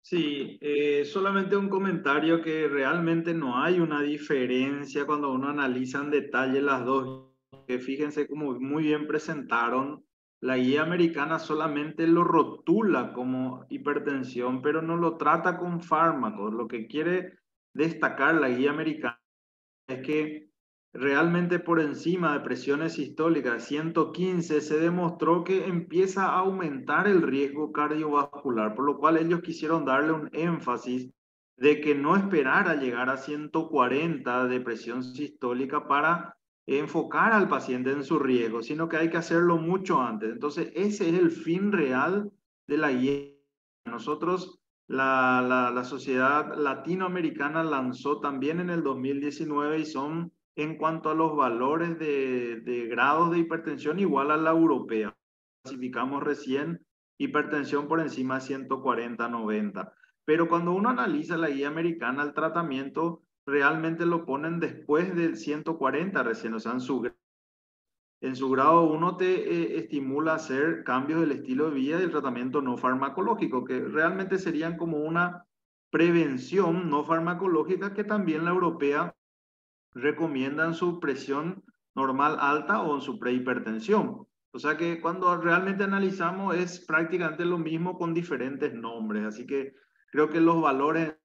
Sí, solamente un comentario que realmente no hay una diferencia cuando uno analiza en detalle las dos. Que fíjense como muy bien presentaron, la guía americana solamente lo rotula como hipertensión, pero no lo trata con fármacos. Lo que quiere destacar la guía americana es que realmente por encima de presiones sistólicas 115 se demostró que empieza a aumentar el riesgo cardiovascular, por lo cual ellos quisieron darle un énfasis de que no esperara llegar a 140 de presión sistólica para enfocar al paciente en su riesgo, sino que hay que hacerlo mucho antes. Entonces, ese es el fin real de la guía. Nosotros la sociedad latinoamericana lanzó también en el 2019 y son en cuanto a los valores de grados de hipertensión igual a la europea. Clasificamos recién hipertensión por encima de 140-90. Pero cuando uno analiza la guía americana, el tratamiento realmente lo ponen después del 140 recién, o sea, en su grado 1 te estimula a hacer cambios del estilo de vida y el tratamiento no farmacológico, que realmente serían como una prevención no farmacológica que también la europea recomienda en su presión normal alta o en su prehipertensión. O sea que cuando realmente analizamos es prácticamente lo mismo con diferentes nombres. Así que creo que los valores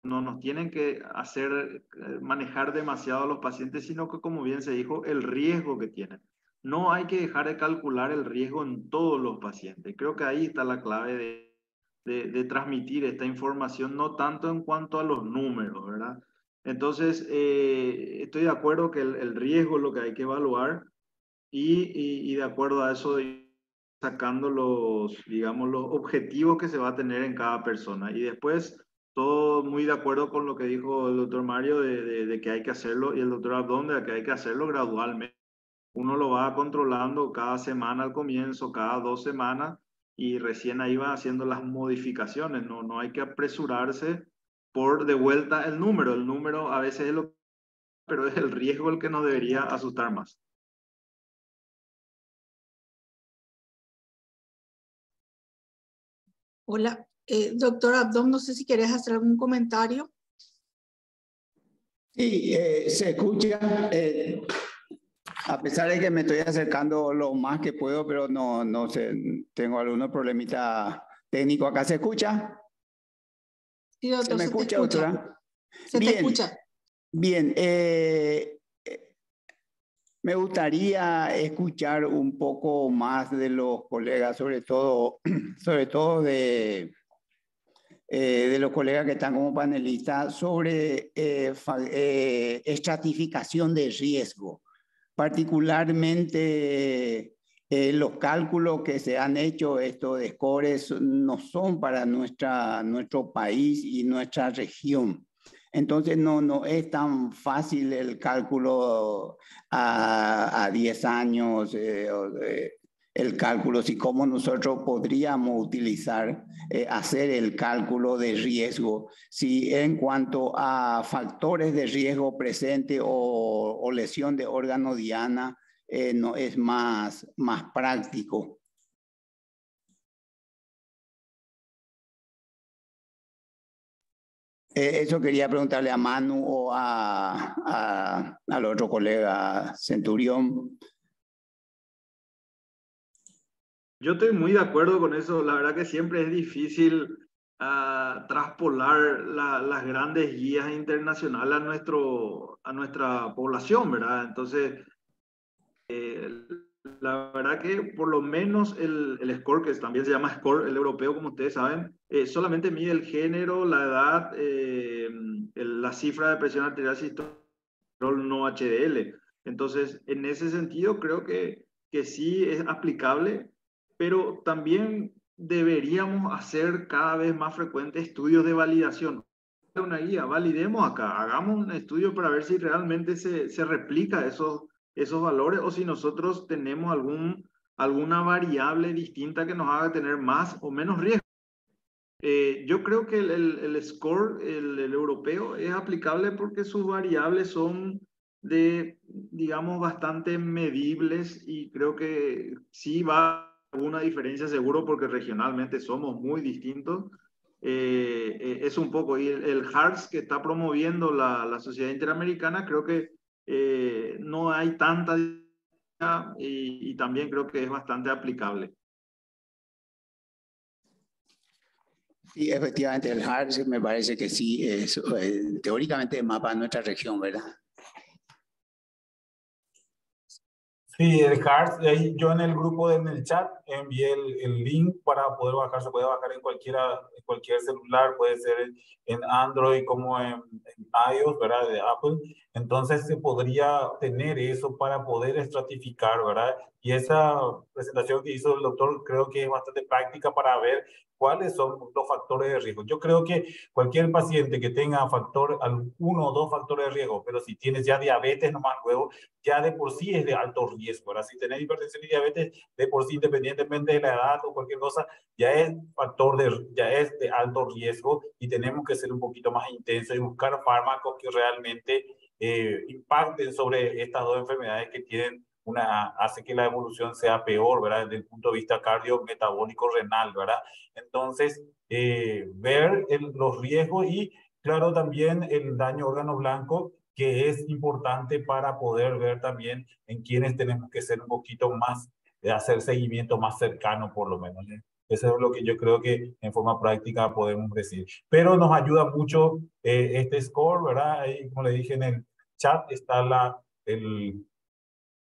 no nos tienen que hacer manejar demasiado a los pacientes, sino que, como bien se dijo, el riesgo que tienen. No hay que dejar de calcular el riesgo en todos los pacientes. Creo que ahí está la clave de transmitir esta información, no tanto en cuanto a los números, ¿verdad? Entonces, estoy de acuerdo que el riesgo es lo que hay que evaluar y de acuerdo a eso sacando los, digamos, los objetivos que se va a tener en cada persona. Y después, todo muy de acuerdo con lo que dijo el doctor Mario de que hay que hacerlo, y el doctor Abdón de que hay que hacerlo gradualmente. Uno lo va controlando cada semana al comienzo, cada 2 semanas, y recién ahí va haciendo las modificaciones. No hay que apresurarse por de vuelta el número. El número a veces es lo, pero es el riesgo el que nos debería asustar más. Hola, doctor Abdón, no sé si querés hacer algún comentario. Sí, se escucha, a pesar de que me estoy acercando lo más que puedo, pero no sé, tengo algunos problemitas técnicos acá. ¿Se escucha? Sí, doctor, ¿Se me escucha, doctora? Se te escucha. Bien, me gustaría escuchar un poco más de los colegas, sobre todo de los colegas que están como panelistas, sobre estratificación de riesgo. Particularmente los cálculos que se han hecho, estos de scores, no son para nuestro país y nuestra región. Entonces no es tan fácil el cálculo a 10 años, el cálculo, si cómo nosotros podríamos utilizar, hacer el cálculo de riesgo, si en cuanto a factores de riesgo presente o lesión de órgano diana, no es más práctico. Eso quería preguntarle a Manu o al otro colega Centurión. Yo estoy muy de acuerdo con eso. La verdad que siempre es difícil traspolar las grandes guías internacionales a nuestra población, ¿verdad? Entonces, la verdad que por lo menos el score, que también se llama score, el europeo, como ustedes saben, solamente mide el género, la edad, la cifra de presión arterial sistólica, no HDL. Entonces, en ese sentido, creo que sí es aplicable, pero también deberíamos hacer cada vez más frecuentes estudios de validación. Una guía, validemos acá, hagamos un estudio para ver si realmente se replica esos valores o si nosotros tenemos alguna variable distinta que nos haga tener más o menos riesgo. Yo creo que el score, el europeo, es aplicable porque sus variables son digamos, bastante medibles, y creo que sí va a haber una diferencia seguro porque regionalmente somos muy distintos. Es un poco, y el HARS que está promoviendo la Sociedad Interamericana, creo que no hay tanta y también creo que es bastante aplicable. Sí, efectivamente, el HARS me parece que sí, es teóricamente mapa nuestra región, ¿verdad? Sí, el HARS, yo en el grupo, en el chat, envié el link para poder bajar. Se puede bajar en cualquier celular, puede ser en Android como en iOS, ¿verdad? De Apple. Entonces se podría tener eso para poder estratificar, ¿verdad? Y esa presentación que hizo el doctor creo que es bastante práctica para ver cuáles son los factores de riesgo. Yo creo que cualquier paciente que tenga uno o dos factores de riesgo, pero si tienes ya diabetes nomás luego, ya de por sí es de alto riesgo. Ahora, si tenés hipertensión y diabetes, de por sí, independientemente de la edad o cualquier cosa, ya es de alto riesgo, y tenemos que ser un poquito más intensos y buscar fármacos que realmente impacten sobre estas dos enfermedades que hace que la evolución sea peor, ¿verdad? Desde el punto de vista cardiometabólico renal, ¿verdad? Entonces, ver los riesgos y, claro, también el daño órgano blanco, que es importante para poder ver también en quienes tenemos que ser un poquito más, hacer seguimiento más cercano por lo menos. Eso es lo que yo creo que en forma práctica podemos decir. Pero nos ayuda mucho este score, ¿verdad? Ahí, como le dije en el chat, está el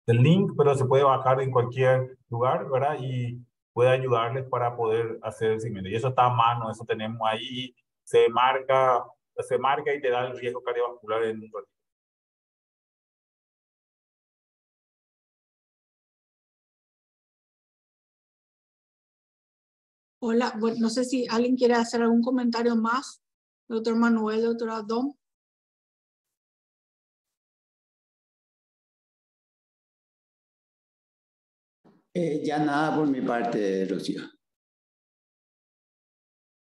link, pero se puede bajar en cualquier lugar, ¿verdad? Y puede ayudarles para poder hacer el seguimiento. Y eso está a mano, eso tenemos ahí, se marca y te da el riesgo cardiovascular en un ratito. Hola, bueno, no sé si alguien quiere hacer algún comentario más. Doctor Manuel, doctor Abdón. Ya nada por mi parte, Rocío.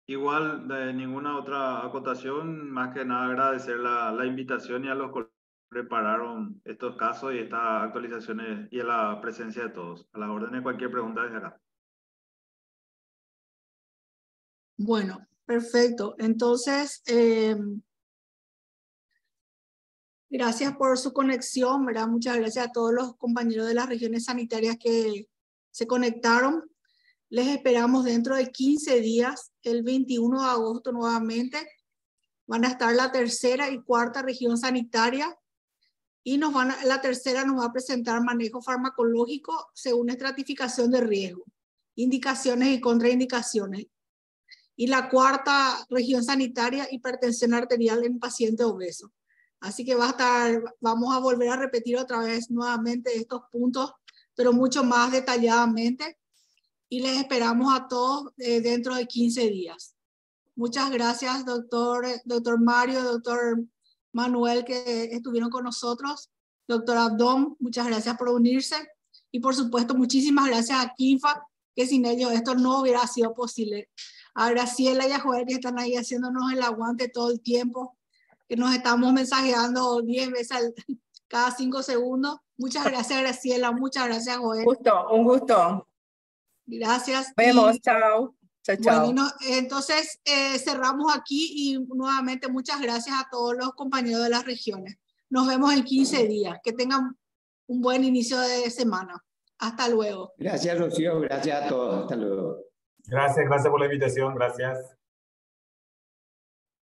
Igual, de ninguna otra acotación, más que nada agradecer la invitación y a los que prepararon estos casos y estas actualizaciones y a la presencia de todos. A las órdenes, cualquier pregunta desde acá. Bueno, perfecto. Entonces, gracias por su conexión, ¿verdad? Muchas gracias a todos los compañeros de las regiones sanitarias que se conectaron. Les esperamos dentro de 15 días, el 21 de agosto nuevamente. Van a estar la tercera y cuarta región sanitaria y la tercera nos va a presentar manejo farmacológico según estratificación de riesgo, indicaciones y contraindicaciones. Y la cuarta región sanitaria, hipertensión arterial en pacientes obesos. Así que vamos a volver a repetir otra vez nuevamente estos puntos, pero mucho más detalladamente. Y les esperamos a todos dentro de 15 días. Muchas gracias, doctor Mario, doctor Manuel, que estuvieron con nosotros. Doctor Abdón, muchas gracias por unirse. Y por supuesto, muchísimas gracias a Kinfa, que sin ellos esto no hubiera sido posible. A Graciela y a Joel, que están ahí haciéndonos el aguante todo el tiempo, que nos estamos mensajeando 10 veces cada 5 segundos. Muchas gracias, Graciela. Muchas gracias, Joel. Un gusto. Gracias. Vemos, chao. Chao, chao. Bueno, entonces cerramos aquí y nuevamente muchas gracias a todos los compañeros de las regiones. Nos vemos en 15 días. Que tengan un buen inicio de semana. Hasta luego. Gracias, Rocío. Gracias a todos. Hasta luego. Gracias por la invitación. Gracias.